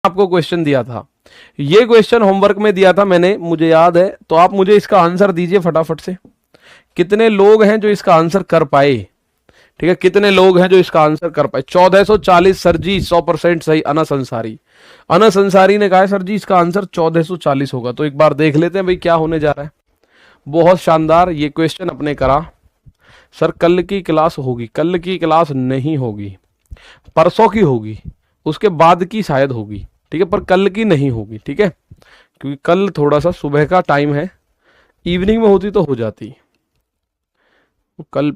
आपको क्वेश्चन दिया था, ये क्वेश्चन होमवर्क में दिया था मैंने, मुझे याद है, तो आप मुझे इसका आंसर दीजिए फटाफट से। कितने लोग हैं जो इसका आंसर कर पाए? ठीक है, कितने लोग हैं जो इसका आंसर कर पाए? 1440 सर जी, 100% सही। अनस अंसारी, अनस अंसारी ने कहा सर जी इसका आंसर 1440 होगा। तो एक बार देख लेते हैं भाई क्या होने जा रहा है। बहुत शानदार ये क्वेश्चन अपने करा। सर कल की क्लास होगी? कल की क्लास नहीं होगी, परसों की होगी, उसके बाद की शायद होगी, ठीक है, पर कल की नहीं होगी, ठीक है, क्योंकि कल थोड़ा सा सुबह का टाइम है, इवनिंग में होती तो हो जाती। कल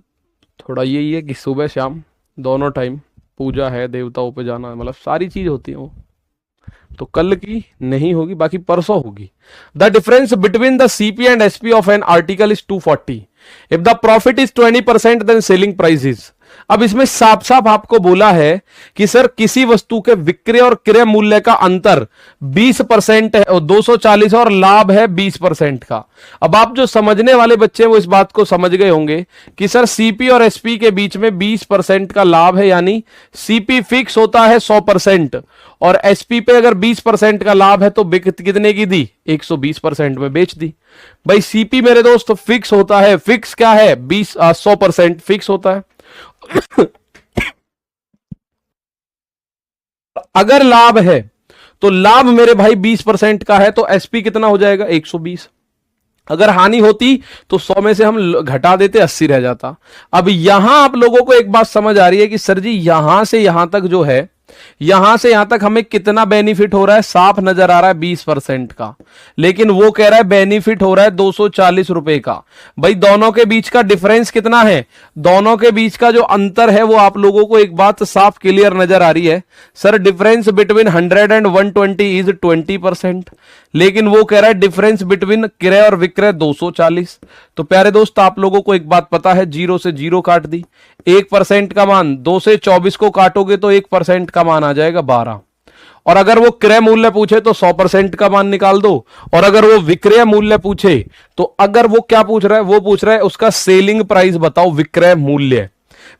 थोड़ा यही है कि सुबह शाम दोनों टाइम पूजा है, देवताओं पे जाना है, मतलब सारी चीज होती है वो, तो कल की नहीं होगी, बाकी परसों होगी। The difference between the CP and SP of an article is 240। If the profit is 20% then selling price is. अब इसमें साफ साफ आपको बोला है कि सर किसी वस्तु के विक्रय और क्रय मूल्य का अंतर 20% है, और 240 और लाभ है 20% का। अब आप जो समझने वाले बच्चे हैं वो इस बात को समझ गए होंगे कि सर सीपी और एसपी के बीच में 20% का लाभ है, यानी सीपी फिक्स होता है 100% और एसपी पे अगर 20% का लाभ है तो कितने की दी? 120% में बेच दी। भाई सीपी मेरे दोस्त फिक्स होता है, फिक्स क्या है? 100% फिक्स होता है। अगर लाभ है तो लाभ मेरे भाई 20% का है, तो एसपी कितना हो जाएगा? 120। अगर हानि होती तो 100 में से हम घटा देते, 80 रह जाता। अब यहां आप लोगों को एक बात समझ आ रही है कि सर जी यहां से यहां तक जो है, यहां से यहां तक हमें कितना बेनिफिट हो रहा है? साफ नजर आ रहा है 20% का, लेकिन वो कह रहा है बेनिफिट हो रहा है 240 रुपए का। भाई दोनों के बीच का डिफरेंस कितना है? दोनों के बीच का जो अंतर है वो आप लोगों को एक बात साफ क्लियर नजर आ रही है, sir difference between 100 and 120 is 20%, लेकिन वो कह रहा है डिफरेंस बिटवीन क्रय और विक्रय 240। तो प्यारे दोस्त आप लोगों को एक बात पता है, 0 से 0 काट दी, 1% का मान, 2 से 24 को काटोगे तो 1% का मान आ जाएगा 12। और अगर वो क्रय मूल्य पूछे तो 100% का मान निकाल दो, और अगर वो विक्रय मूल्य पूछे तो अगर वो क्या पूछ रहा है? वो पूछ रहा है उसका सेलिंग प्राइस बताओ, विक्रय मूल्य।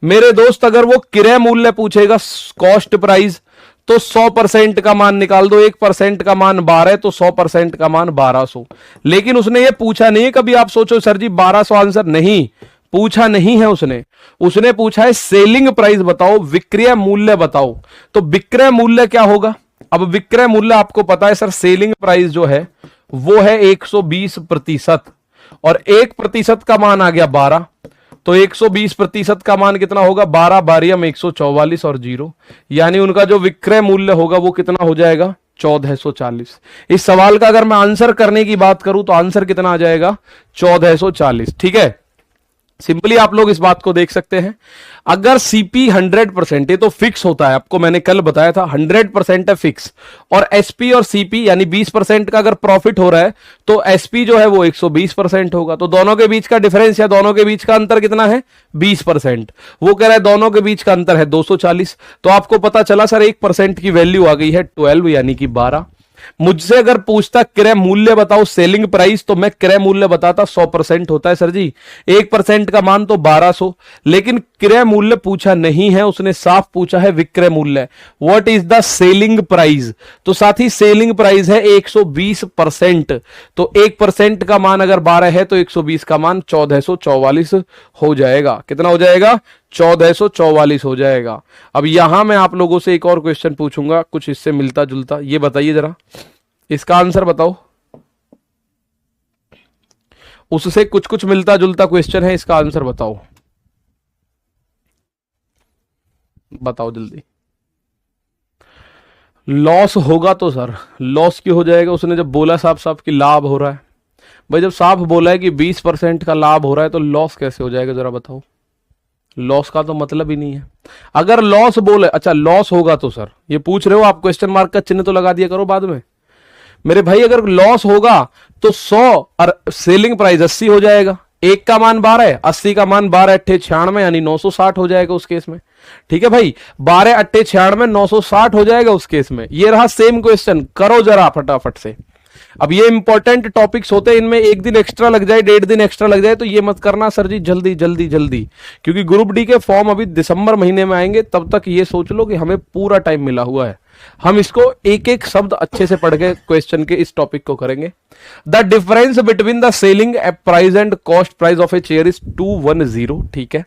मेरे दोस्त अगर वो क्रय मूल्य पूछेगा, कॉस्ट प्राइस, तो 100% का मान निकाल दो, 1% का मान 12 तो 100% का मान 1200। लेकिन उसने ये पूछा नहीं है, कभी आप सोचो सर जी 1200 आंसर, नहीं पूछा नहीं है उसने पूछा है सेलिंग प्राइस बताओ, विक्रय मूल्य बताओ। तो विक्रय मूल्य क्या होगा? अब विक्रय मूल्य आपको पता है सर, सेलिंग प्राइस जो है वो है 120%, और 1% का मान आ गया 12, तो 120% का मान कितना होगा? 12 बारियम 144 और 0, यानी उनका जो विक्रय मूल्य होगा वो कितना हो जाएगा? 1440। इस सवाल का अगर मैं आंसर करने की बात करूं तो आंसर कितना आ जाएगा? 1440। ठीक है, सिंपली आप लोग इस बात को देख सकते हैं। अगर सीपी 100%, ये तो फिक्स होता है, आपको मैंने कल बताया था 100% है फिक्स, और एसपी और सीपी यानी 20% का अगर प्रॉफिट हो रहा है तो एसपी जो है वो 120% होगा। तो दोनों के बीच का डिफरेंस या दोनों के बीच का अंतर कितना है? 20%। वो कह रहा है दोनों के बीच का अंतर है 240। तो आपको पता चला सर 1% की वैल्यू आ गई है 12, यानी कि 12। मुझसे अगर पूछता क्रय मूल्य बताओ, सेलिंग प्राइस, तो मैं क्रय मूल्य बताता 100% होता है सर जी, 1% का मान तो 1200। लेकिन क्रय मूल्य पूछा नहीं है, उसने साफ पूछा है विक्रय मूल्य, what is the selling price. तो साथ ही सेलिंग प्राइस है 120%, तो 1% का मान अगर 12 है तो 120 का मान 1444 हो जाएगा। कितना हो जाएगा? 1444 हो जाएगा। अब यहां मैं आप लोगों से एक और क्वेश्चन पूछूंगा, कुछ इससे मिलता जुलता, ये बताइए जरा, इसका आंसर बताओ। उससे कुछ कुछ मिलता जुलता क्वेश्चन है, इसका आंसर बताओ, बताओ जल्दी। लॉस होगा तो सर लॉस क्यों हो जाएगा? उसने जब बोला साफ साफ कि लाभ हो रहा है। भाई जब साफ बोला है कि 20% का लाभ हो रहा है तो लॉस कैसे हो जाएगा? जरा बताओ। लॉस का तो मतलब ही नहीं है। अगर लॉस बोले, अच्छा लॉस होगा तो सर, ये पूछ रहे हो आप, क्वेश्चन मार्क का चिन्ह तो लगा दिया करो बाद में। मेरे भाई अगर लॉस होगा तो 100 और सेलिंग प्राइस 80 हो जाएगा, 1 का मान 12 है, 80 का मान 12 अट्ठे 96, यानी 960 हो जाएगा उस केस में। ठीक है भाई, 12 अट्ठे 96, 960 हो जाएगा उस केस में। ये रहा सेम क्वेश्चन, करो जरा फटाफट से। अब ये इंपॉर्टेंट टॉपिक्स होते हैं, इनमें एक दिन एक्स्ट्रा लग जाए, 1.5 दिन एक्स्ट्रा लग जाए तो ये मत करना सर जी जल्दी जल्दी जल्दी, क्योंकि ग्रुप डी के फॉर्म अभी दिसंबर महीने में आएंगे, तब तक ये सोच लो कि हमें पूरा टाइम मिला हुआ है। हम इसको एक एक शब्द अच्छे से पढ़ के क्वेश्चन के इस टॉपिक को करेंगे। The difference between the selling price and cost price of a chair is 210, ठीक है।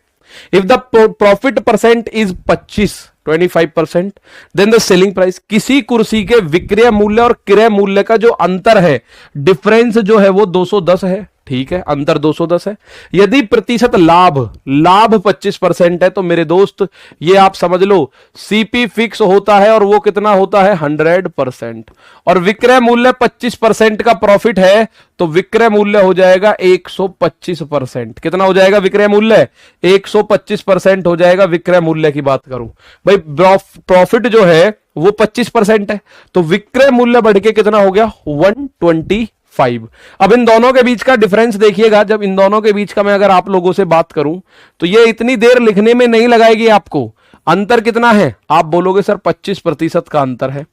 If the profit percent is 25% then the selling price, किसी कुर्सी के विक्रय मूल्य और क्रय मूल्य का जो अंतर है, डिफरेंस जो है वो 210 है, ठीक है, अंतर 210 है। यदि प्रतिशत लाभ 25% है तो मेरे दोस्त ये आप समझ लो सीपी फिक्स होता है और वो कितना होता है 100%, और विक्रय मूल्य 25% का प्रॉफिट है तो विक्रय मूल्य हो जाएगा 125%। कितना हो जाएगा विक्रय मूल्य? 125% हो जाएगा विक्रय मूल्य की बात करूं भाई। प्रॉफिट जो है वो 25% है तो विक्रय मूल्य बढ़ के कितना हो गया 125। अब इन दोनों के बीच का डिफरेंस देखिएगा, जब इन दोनों के बीच का मैं अगर आप लोगों से बात करूं तो ये इतनी देर लिखने में नहीं लगाएगी आपको। अंतर कितना है? आप बोलोगे सर 25% का अंतर है,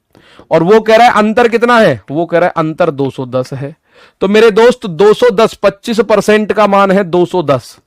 और वो कह रहा है अंतर कितना है? वो कह रहा है अंतर 210 है। तो मेरे दोस्त 210, 25% का मान है 210।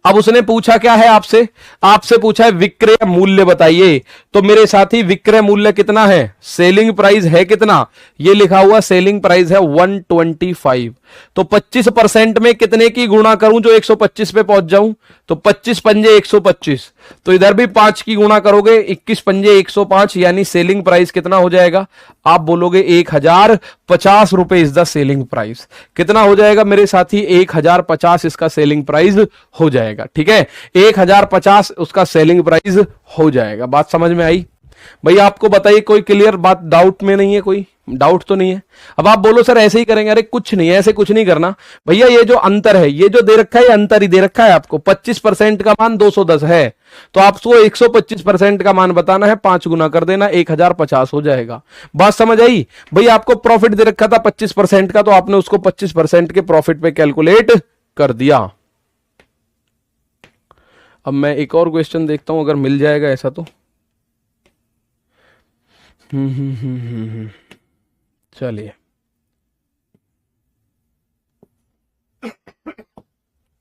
अब उसने पूछा क्या है आपसे? आपसे पूछा है विक्रय मूल्य बताइए। तो मेरे साथी विक्रय मूल्य कितना है? सेलिंग प्राइस है कितना? ये लिखा हुआ सेलिंग प्राइस है 125। तो 25% में कितने की गुणा करूं जो 125 पे पहुंच जाऊं? तो 25 पंजे 125, तो इधर भी 5 की गुणा करोगे, 21 पंजे 105, यानी सेलिंग प्राइस कितना हो जाएगा? आप बोलोगे 1050 रुपए इज द सेलिंग प्राइस। कितना हो जाएगा मेरे साथी? 1050 इसका सेलिंग प्राइस हो जाएगा, ठीक है। 1050 उसका सेलिंग प्राइस हो जाएगा। बात समझ में आई? भैया आपको बताइए कोई क्लियर बात, डाउट में नहीं है? कोई डाउट तो नहीं है? अब आप बोलो सर ऐसे ही करेंगे। अरे कुछ नहीं है, ऐसे कुछ नहीं करना भैया। ये जो अंतर है, ये जो दे रखा है, अंतर ही दे रखा है आपको। 25% का मान 210 है तो आपको 125% का मान बताना है, 5 गुना कर देना, 1050 हो जाएगा। बात समझ आई? भैया आपको प्रॉफिट दे रखा था 25% का, तो आपने उसको 25% के प्रॉफिट पे कैलकुलेट कर दिया। अब मैं एक और क्वेश्चन देखता हूं, अगर मिल जाएगा ऐसा तो। चलिए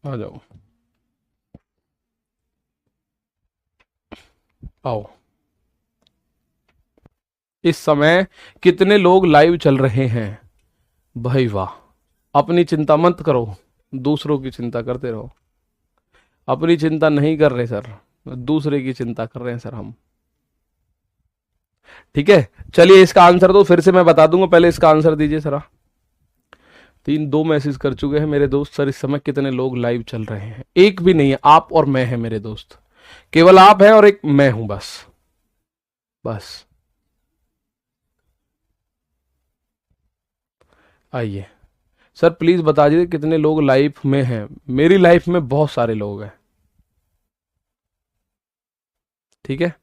आ जाओ, आओ। इस समय कितने लोग लाइव चल रहे हैं? भाई वाह। अपनी चिंता मत करो, दूसरों की चिंता करते रहो। अपनी चिंता नहीं कर रहे सर, दूसरे की चिंता कर रहे हैं सर हम, ठीक है। चलिए इसका आंसर दो, फिर से मैं बता दूंगा, पहले इसका आंसर दीजिए सर। 2 मैसेज कर चुके हैं मेरे दोस्त सर, इस समय कितने लोग लाइव चल रहे हैं? एक भी नहीं है, आप और मैं है मेरे दोस्त, केवल आप है और एक मैं हूं, बस बस। आइए सर प्लीज बता दीजिए कितने लोग लाइव में हैं। मेरी लाइफ में बहुत सारे लोग हैं, ठीक है।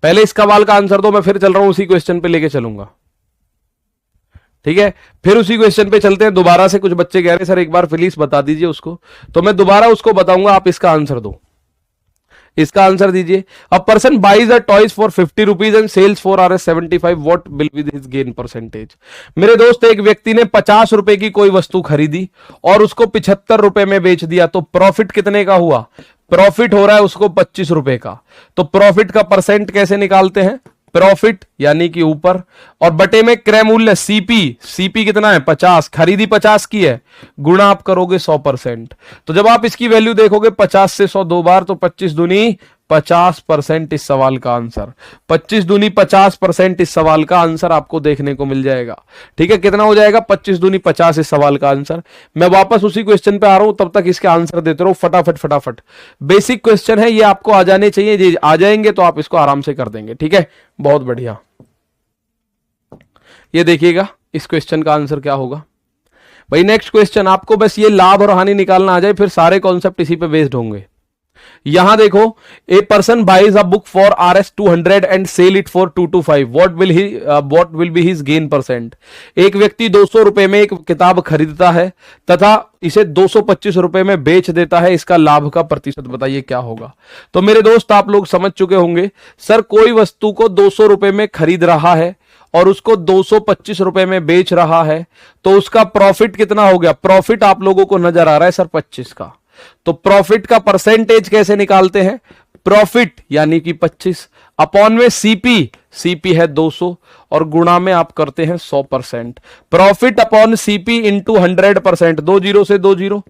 पहले इस सवाल का आंसर दो, मैं फिर चल रहा हूं, उसी क्वेश्चन पे लेके चलूंगा, ठीक है। फिर उसी क्वेश्चन पे चलते हैं दोबारा से। कुछ बच्चे कह रहे हैं सर एक बार प्लीज बता दीजिए उसको, तो मैं दोबारा उसको बताऊंगा, आप इसका आंसर दो। इसका आंसर दीजिए। A person buys a toys for 50 rupees and sells for ₹75, what will be his gain percentage? मेरे दोस्त एक व्यक्ति ने 50 रुपए की कोई वस्तु खरीदी और उसको 75 रुपए में बेच दिया, तो प्रॉफिट कितने का हुआ? प्रॉफिट हो रहा है उसको 25 रुपए का। तो प्रॉफिट का परसेंट कैसे निकालते हैं? प्रॉफिट यानी कि ऊपर, और बटे में क्रय मूल्य सीपी। सीपी कितना है? 50, खरीदी 50 की है, गुणा आप करोगे 100%। तो जब आप इसकी वैल्यू देखोगे 50 से 100 दो बार, तो 25 दूनी 50% इस सवाल का आंसर। 25 दूनी 50% इस सवाल का आंसर आपको देखने को मिल जाएगा, ठीक है। कितना हो जाएगा? 25 दूनी 50 इस सवाल का आंसर। मैं वापस उसी क्वेश्चन पे आ रहा हूं, तब तक इसके आंसर देते रहो फटाफट फटाफट। बेसिक क्वेश्चन है ये, आपको आ जाने चाहिए, ये आ जाएंगे तो आप इसको आराम से कर देंगे, ठीक है। बहुत बढ़िया। ये देखिएगा इस क्वेश्चन का आंसर क्या होगा भाई। नेक्स्ट क्वेश्चन, आपको बस ये लाभ और हानि निकालना आ जाए, फिर सारे कॉन्सेप्ट इसी पे बेस्ड होंगे। यहां देखो, a person buys a book for ₹200 and sell it for 225, what will be his gain percent? एक व्यक्ति 200 रुपए में एक किताब खरीदता है तथा इसे 225 रुपए में बेच देता है, इसका लाभ का प्रतिशत बताइए क्या होगा? तो मेरे दोस्त आप लोग समझ चुके होंगे, सर कोई वस्तु को 200 रुपए में खरीद रहा है और उसको 225 रुपए में बेच रहा है, तो उसका प्रॉफिट कितना हो गया? प्रॉफिट आप लोगों को नजर आ रहा है सर 25 का, तो प्रॉफिट का परसेंटेज कैसे निकालते हैं? प्रॉफिट यानी कि 25 अपॉन में सीपी, सीपी है 200 और गुणा में आप करते हैं 100%। Profit upon CP into 100%, 2 zero से 2 जीरो,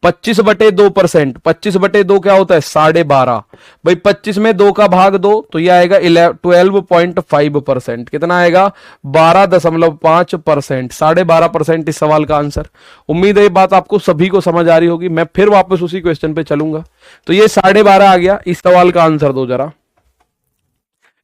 25/2%, 25/2 क्या होता है? 12.5। भाई 25 में 2 का भाग 2 तो यह आएगा 12.5%। कितना आएगा? 12.5%, 12.5% इस सवाल का आंसर। उम्मीद है ये बात आपको सभी को समझ आ रही होगी। मैं फिर वापस उसी क्वेश्चन पे चलूंगा। तो ये 12.5 आ गया। इस सवाल का आंसर दो जरा,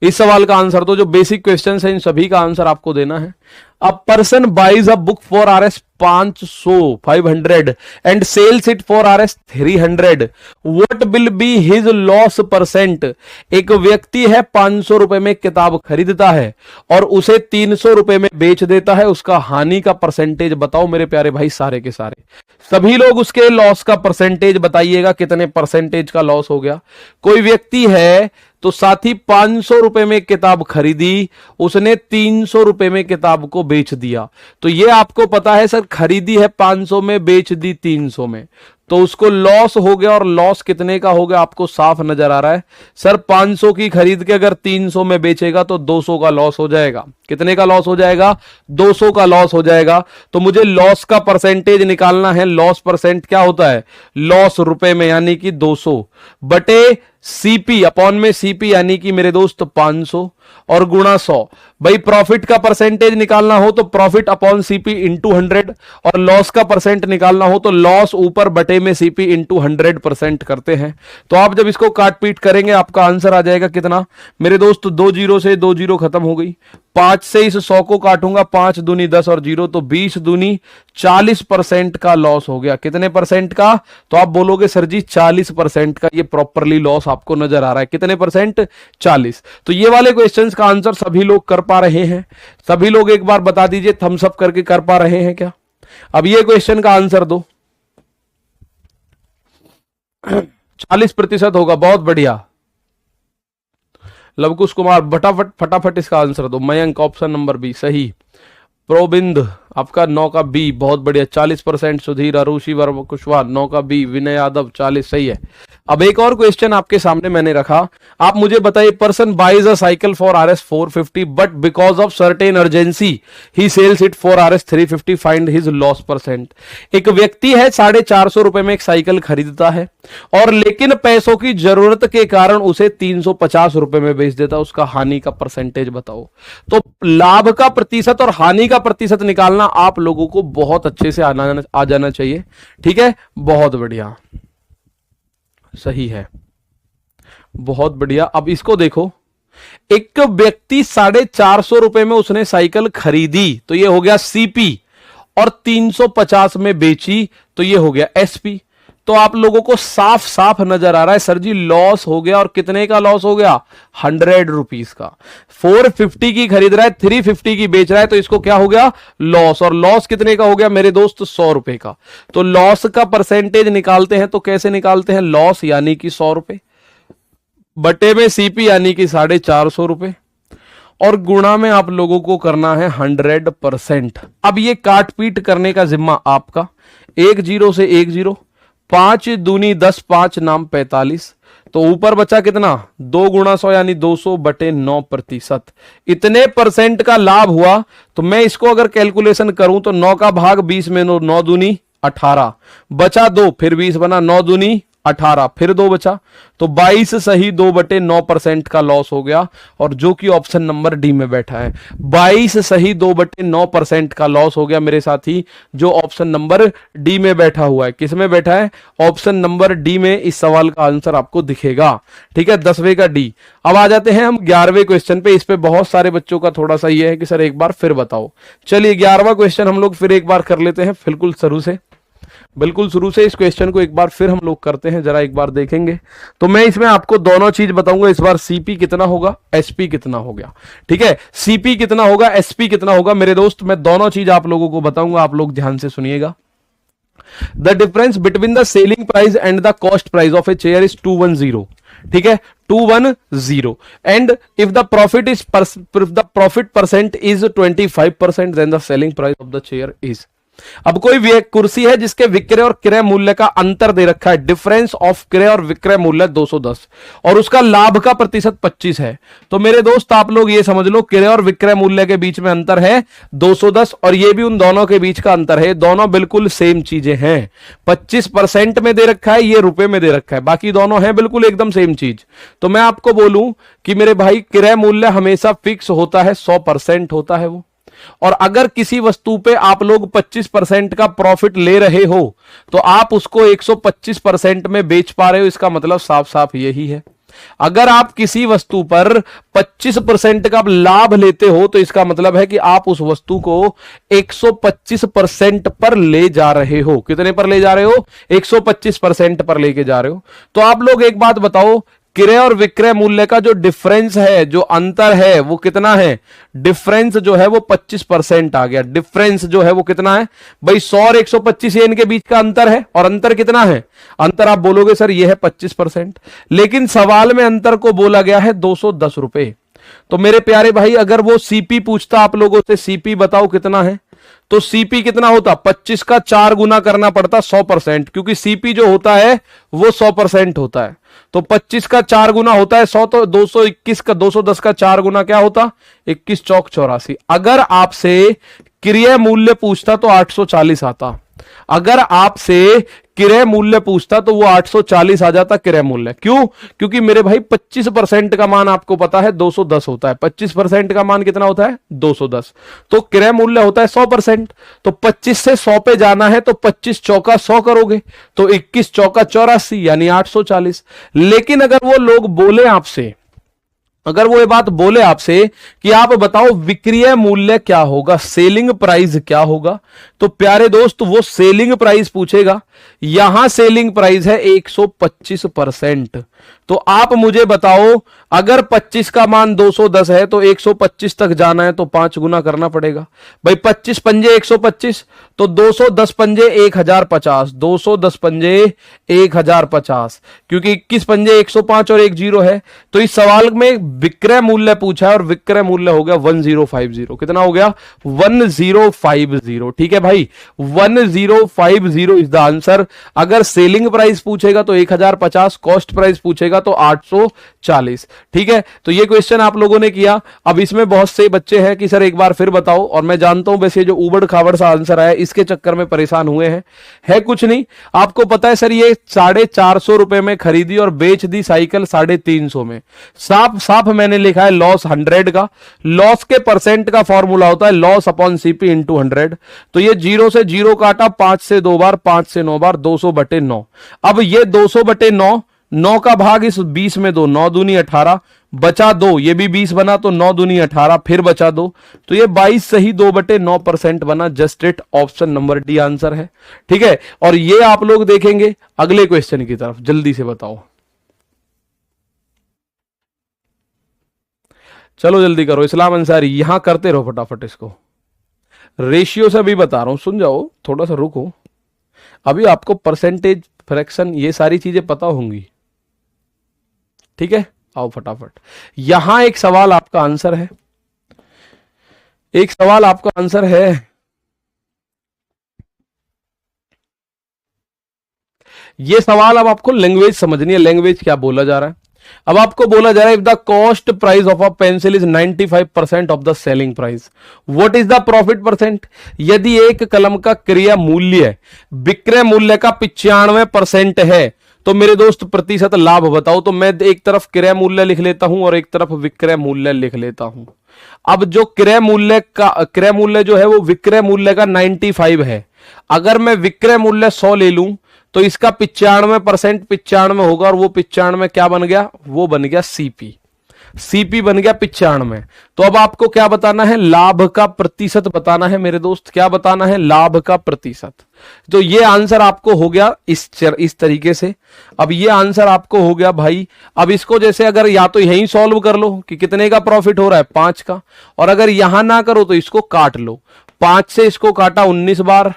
इस सवाल का आंसर तो जो बेसिक क्वेश्चंस हैं इन सभी का आंसर आपको देना है। A person buys a book for RS 500 and sells it for RS 300, what will be his loss percent? एक व्यक्ति है 500 रुपए में किताब खरीदता है और उसे 300 रुपए में बेच देता है, उसका हानि का परसेंटेज बताओ मेरे प्यारे भाई सारे के सारे। सभी लोग उसके लॉस का परसेंटेज बताइएगा, कितने परसेंटेज का लॉस हो गया। कोई व्यक्ति है तो साथी 500 रुपए में किताब खरीदी, उसने 300 रुपए में किताब को बेच दिया, तो ये आपको पता है सर खरीदी है 500 में, बेच दी 300 में, तो उसको लॉस हो गया। और लॉस कितने का हो गया आपको साफ नजर आ रहा है सर। 500 की खरीद के अगर 300 में बेचेगा तो 200 का लॉस हो जाएगा। कितने का लॉस हो जाएगा? 200 का लॉस हो जाएगा। तो मुझे लॉस का परसेंटेज निकालना है। लॉस परसेंट क्या होता है? लॉस रुपए में यानी कि 200 बटे सीपी अपॉन में सीपी यानी कि मेरे दोस्त 500 और गुणा 100। भाई प्रॉफिट का परसेंटेज निकालना हो तो प्रॉफिट अपॉन सीपी इंटू 100 और लॉस का परसेंट निकालना हो तो लॉस ऊपर बटे में सीपी इंटू 100% करते हैं। तो आप जब इसको काट पीट करेंगे आपका आंसर आ जाएगा कितना मेरे दोस्त? 2 जीरो से 2 जीरो खत्म हो गई। 5 से इस 100 को काटूंगा, 5 दूनी 10 और 0 तो 20 दूनी 40% का लॉस हो गया। कितने परसेंट का? तो आप बोलोगे सर जी 40% का ये प्रॉपरली लॉस आपको नजर आ रहा है। कितने परसेंट? 40। तो ये वाले क्वेश्चंस का आंसर सभी लोग कर पा रहे हैं? सभी लोग एक बार बता दीजिए थम्स अप करके कर पा रहे हैं क्या? अब ये क्वेश्चन का आंसर दो। 40% होगा, बहुत बढ़िया। लवकुश कुमार फटाफट इसका आंसर दो। मयंक ऑप्शन नंबर बी सही। प्रोबिंद आपका 9 का बी, बहुत बढ़िया 40%। सुधीर अरुषि वर्मा कुशवाहा 9 का बी। विनय यादव 40 सही है। अब एक और क्वेश्चन आपके सामने मैंने रखा, आप मुझे बताइए person buys a cycle for RS 450 but because of certain urgency he sells it for RS 350, find his loss percent. एक व्यक्ति है 450 रुपए में एक साइकिल खरीदता है और लेकिन पैसों की जरूरत के कारण उसे 350 रुपए में बेच देता है, उसका हानि का परसेंटेज बताओ। तो लाभ का प्रतिशत और हानि का प्रतिशत निकालना आप लोगों को बहुत अच्छे से आ जाना चाहिए। ठीक है, बहुत बढ़िया, सही है, बहुत बढ़िया। अब इसको देखो, एक व्यक्ति 450 रुपए में उसने साइकिल खरीदी तो ये हो गया सीपी और 350 में बेची तो ये हो गया एसपी। तो आप लोगों को साफ साफ नजर आ रहा है सर जी लॉस हो गया। और कितने का लॉस हो गया? 100 रुपीस का। 450 की खरीद रहा है, 350 की बेच रहा है, तो इसको क्या हो गया? लॉस। और लॉस कितने का हो गया मेरे दोस्त? 100 रुपए का। तो लॉस का परसेंटेज निकालते हैं तो कैसे निकालते हैं? लॉस यानी कि 100 रुपए बटे में सीपी यानी कि 450 रुपए और गुणा में आप लोगों को करना है 100%। अब ये काट पीट करने का जिम्मा आपका। 1 जीरो से 1 जीरो, 5 दूनी 10, 5 नाम 45, तो ऊपर बचा कितना? 2 गुणा 100 यानी 200 बटे 9%। इतने परसेंट का लाभ हुआ। तो मैं इसको अगर कैलकुलेशन करूं तो 9 का भाग 20 में 9 दूनी 18, बचा 2, फिर 20 बना, 9 दूनी 18, फिर 2 बचा, तो 22 सही 2 बटे 9% का लॉस हो गया। और जो कि ऑप्शन नंबर डी में बैठा है, 22 सही 2 बटे 9% का लॉस हो गया मेरे साथी, जो ऑप्शन नंबर डी में बैठा हुआ है। किस में बैठा है? ऑप्शन नंबर डी में इस सवाल का आंसर आपको दिखेगा। ठीक है, 10वें का डी। अब आ जाते हैं हम 11वें क्वेश्चन पे। इस पे बहुत सारे बच्चों का थोड़ा सा ये है कि सर एक बार फिर बताओ। चलिए 11वां क्वेश्चन हम लोग फिर एक बार कर लेते हैं, बिल्कुल शुरू से इस क्वेश्चन को एक बार फिर हम लोग करते हैं, जरा एक बार देखेंगे। तो मैं इसमें आपको दोनों चीज बताऊंगा इस बार, सीपी कितना होगा, एसपी कितना हो गया। ठीक है, सीपी कितना होगा, एसपी कितना होगा मेरे दोस्त, मैं दोनों चीज आप लोगों को बताऊंगा, आप लोग ध्यान से सुनिएगा। The difference between the selling price and the cost price of a chair is 210। ठीक है, 210 and if the profit percent is 25%, then the selling price of the chair is। अब कोई कुर्सी है जिसके विक्रय और क्रय मूल्य का अंतर दे रखा है, डिफरेंस ऑफ क्रय और विक्रय मूल्य 210 और उसका लाभ का प्रतिशत 25 है। तो मेरे दोस्त आप लोग ये समझ लो क्रय और विक्रय मूल्य के बीच में अंतर है 210 और ये भी उन दोनों के बीच का अंतर है, दोनों बिल्कुल सेम चीजें हैं। 25% में दे रखा है, ये रुपए में दे रखा है, बाकी दोनों हैं बिल्कुल एकदम सेम चीज। तो मैं आपको बोलूं कि मेरे भाई क्रय मूल्य हमेशा फिक्स होता है, 100% होता है वो। और अगर किसी वस्तु पे आप लोग 25% का प्रॉफिट ले रहे हो तो आप उसको 125% में बेच पा रहे हो, इसका मतलब साफ साफ यही है। अगर आप किसी वस्तु पर 25% का लाभ लेते हो तो इसका मतलब है कि आप उस वस्तु को 125% पर ले जा रहे हो। कितने पर ले जा रहे हो? 125% पर लेके जा रहे हो। तो आप लोग एक बात बताओ, क्रय और विक्रय मूल्य का जो डिफरेंस है, जो अंतर है, वो कितना है? डिफरेंस जो है वो 25% आ गया। डिफरेंस जो है वो कितना है भाई? 100 और 125 ये इनके बीच का अंतर है। और अंतर कितना है? अंतर आप बोलोगे सर ये है 25%, लेकिन सवाल में अंतर को बोला गया है 210 रुपए। तो मेरे प्यारे भाई अगर वो सीपी पूछता आप लोगों से, सीपी बताओ कितना है, तो सीपी कितना होता? 25 का 4 गुना करना पड़ता 100%, क्योंकि सीपी जो होता है वो 100% होता है। तो 25 का 4 गुना होता है 100, तो 221 का 210 का 4 गुना क्या होता? 21 चौक 84। अगर आपसे क्रय मूल्य पूछता तो 840 आता। अगर आपसे क्रय मूल्य पूछता तो वो 840 आ जाता क्रय मूल्य। क्यों? क्योंकि मेरे भाई 25% का मान आपको पता है 210 होता है। 25% का मान कितना होता है? 210। तो क्रय मूल्य होता है 100%। तो 25 से 100 पे जाना है तो 25 चौका 100 करोगे तो 21 चौका 84 यानी 840। लेकिन अगर वो लोग बोले आपसे, अगर वो ये बात बोले आपसे कि आप बताओ विक्रय मूल्य क्या होगा, सेलिंग प्राइस क्या होगा, तो प्यारे दोस्त वो सेलिंग प्राइस पूछेगा। यहां सेलिंग प्राइस है 125%। तो आप मुझे बताओ अगर 25 का मान 210 है तो 125 तक जाना है तो 5 गुना करना पड़ेगा भाई। 25 पंजे 125 तो 210 पंजे 1050, 210 पंजे 1050, क्योंकि 21 पंजे 105 और 1 0 है। तो इस सवाल में विक्रय मूल्य पूछा है और विक्रय मूल्य हो गया 1050। कितना हो गया? 1050। ठीक है भाई, 1050 इज द आंसर। अगर सेलिंग प्राइस पूछेगा तो 1050, कॉस्ट प्राइस पूछेगा तो 840। ठीक है, तो ये क्वेश्चन आप लोगों ने किया। अब इसमें बहुत से बच्चे हैं कि सर एक बार फिर बताओ, और मैं जानता हूं वैसे जो उबड़ खाबड़ सा आंसर आया इसके चक्कर में परेशान हुए हैं। है कुछ नहीं, आपको पता है सर ये 450 रुपए में खरीदी और बेच दी साइकिल 350 में। साफ साफ मैंने लिखा है लॉस 100 का। लॉस के परसेंट का फॉर्मूला होता है लॉस अपॉन सीपी इंटू 100। तो ये 0 से 0 काटा, 5 से 2 बार, 5 से 9 बार, 200/9। अब ये 200/9, 9 का भाग इस 20 में दो, 9 दूनी 18, बचा 2, ये भी 20 बना तो 9 दूनी 18, फिर बचा 2, तो ये 22 सही 2/9% बना। Just it, option number D answer है। ठीक है, और ये आप लोग देखेंगे अगले क्वेश्चन की तरफ। जल्दी से बताओ, चलो जल्दी करो। इस्लाम अंसारी यहां करते रहो फटाफट इसको। रेशियो से भी बता रहा हूं, सुन जाओ, थोड़ा सा रुको। अभी आपको परसेंटेज, फ्रैक्शन, ये सारी चीजें पता होंगी। ठीक है, आओ फटाफट। यहां एक सवाल आपका आंसर है, एक सवाल आपका आंसर है। ये सवाल अब आपको लैंग्वेज समझनी है, लैंग्वेज क्या बोला जा रहा है। अब आपको बोला जा रहा है if the cost price of a pencil is 95% of the selling price, what is the profit percent. यदि एक कलम का क्रय मूल्य विक्रय मूल्य का 95% है तो मेरे दोस्त प्रतिशत लाभ बताओ। तो मैं एक तरफ क्रय मूल्य लिख लेता हूं और एक तरफ विक्रय मूल्य लिख लेता हूं। अब जो क्रय मूल्य जो है वो विक्रय मूल्य का 95 है। अगर मैं विक्रय मूल्य 100 ले लूं तो इसका 95% 95 होगा, और वो 95 क्या बन गया? वो बन गया सीपी। सीपी बन गया 95। तो अब आपको क्या बताना है? लाभ का प्रतिशत बताना है मेरे दोस्त। क्या बताना है? लाभ का प्रतिशत। तो ये आंसर आपको हो गया इस तरीके से। अब ये आंसर आपको हो गया भाई। अब इसको जैसे अगर या तो यहीं सॉल्व कर लो कि कितने का प्रॉफिट हो रहा है, 5 का, और अगर यहां ना करो तो इसको काट लो। 5 से इसको काटा 19 बार,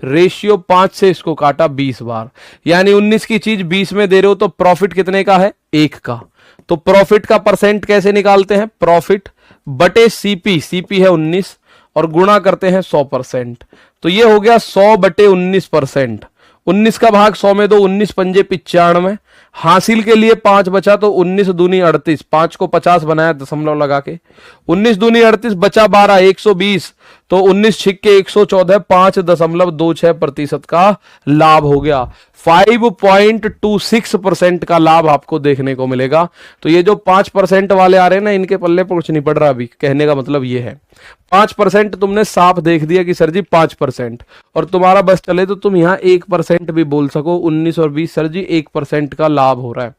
रेशियो 5 से इसको काटा 20 बार, यानी 19 की चीज 20 में दे रहे हो तो प्रॉफिट कितने का है? 1 का। तो प्रॉफिट का परसेंट कैसे निकालते हैं, प्रॉफिट बटे सीपी, सीपी है 19 और गुणा करते हैं 100%। तो ये हो गया 100 बटे 19%। 19 का भाग 100 में दो, 19 पंजे 95। हासिल के लिए 5 बचा तो 19 दूनी 38, 5 को 50 बनाया दशमलव लगा के, 19 दूनी 38 बचा 12, 120। तो 19 छिक्के 114, 5.26% का लाभ हो गया। 5.26% का लाभ आपको देखने को मिलेगा। तो ये जो 5% वाले आ रहे हैं ना, इनके पल्ले पर कुछ नहीं पड़ रहा अभी, कहने का मतलब ये है 5% तुमने साफ देख दिया कि सर जी 5%, और तुम्हारा बस चले तो तुम यहां 1% भी बोल सको। 19 और 20 सर जी 1% का लाभ हो रहा है।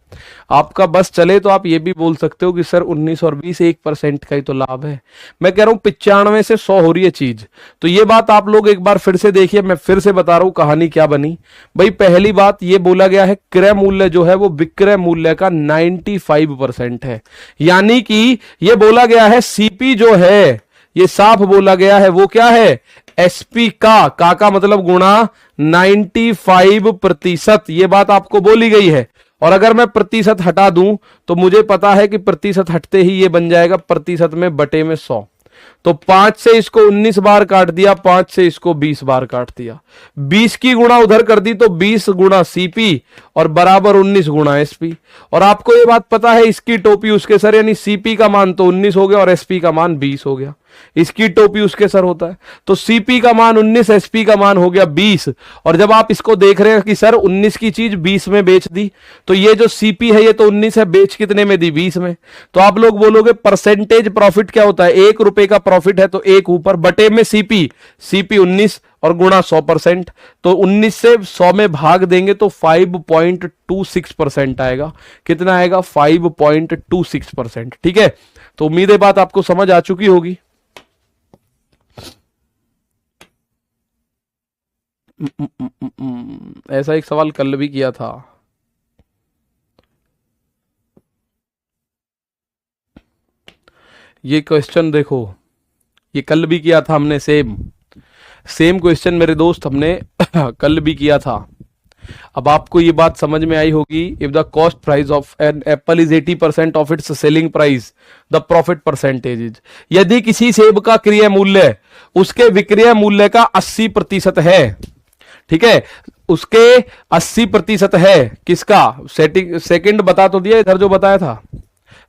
आपका बस चले तो आप ये भी बोल सकते हो कि सर 19 और 20 1% का ही तो लाभ है। मैं कह रहा हूं 95 से 100 हो रही है चीज। तो ये बात आप लोग एक बार फिर से देखिए, मैं फिर से बता रहा हूं कहानी क्या बनी भाई। पहली बात ये बोला गया है क्रय मूल्य जो है वो विक्रय मूल्य का 95% है, यानी कि ये बोला गया है सीपी जो है, ये साफ बोला गया है वो क्या है, एसपी का मतलब गुणा 95%, ये बात आपको बोली गई है। और अगर मैं प्रतिशत हटा दूं तो मुझे पता है कि प्रतिशत हटते ही ये बन जाएगा प्रतिशत में बटे में 100। तो 5 से इसको 19 बार काट दिया, 5 से इसको 20 बार काट दिया, 20 की गुणा उधर कर दी तो 20 गुणा सीपी और बराबर 19 गुणा एसपी। और आपको ये बात पता है इसकी टोपी उसके सर, यानी सीपी का मान तो 19 हो गया और एसपी का मान 20 हो गया। इसकी टोपी उसके सर होता है, तो सीपी का मान 19, एसपी का मान हो गया 20। और जब आप इसको देख रहे हैं कि सर 19 की चीज 20 में बेच दी, तो ये जो सीपी है ये तो 19 है, बेच कितने में दी, 20 में। तो आप लोग बोलोगे परसेंटेज प्रॉफिट क्या होता है, 1 रुपए का प्रॉफिट है तो 1 ऊपर बटे में सीपी, सीपी 19 और गुणा 100%। तो 19 से 100 में भाग देंगे तो 5.26% आएगा। कितना आएगा, 5.26%। ठीक है, तो उम्मीद है बात आपको समझ आ चुकी होगी। ऐसा एक सवाल कल भी किया था। ये क्वेश्चन देखो, ये कल भी किया था हमने, सेम क्वेश्चन मेरे दोस्त हमने कल भी किया था। अब आपको ये बात समझ में आई होगी, if the cost price of an apple is 80% of its selling price, the profit percentage is, यदि किसी सेब का क्रय मूल्य उसके विक्रय मूल्य का 80% है, ठीक है, उसके 80% है, किसका, सेकंड बता तो दिया इधर, जो बताया था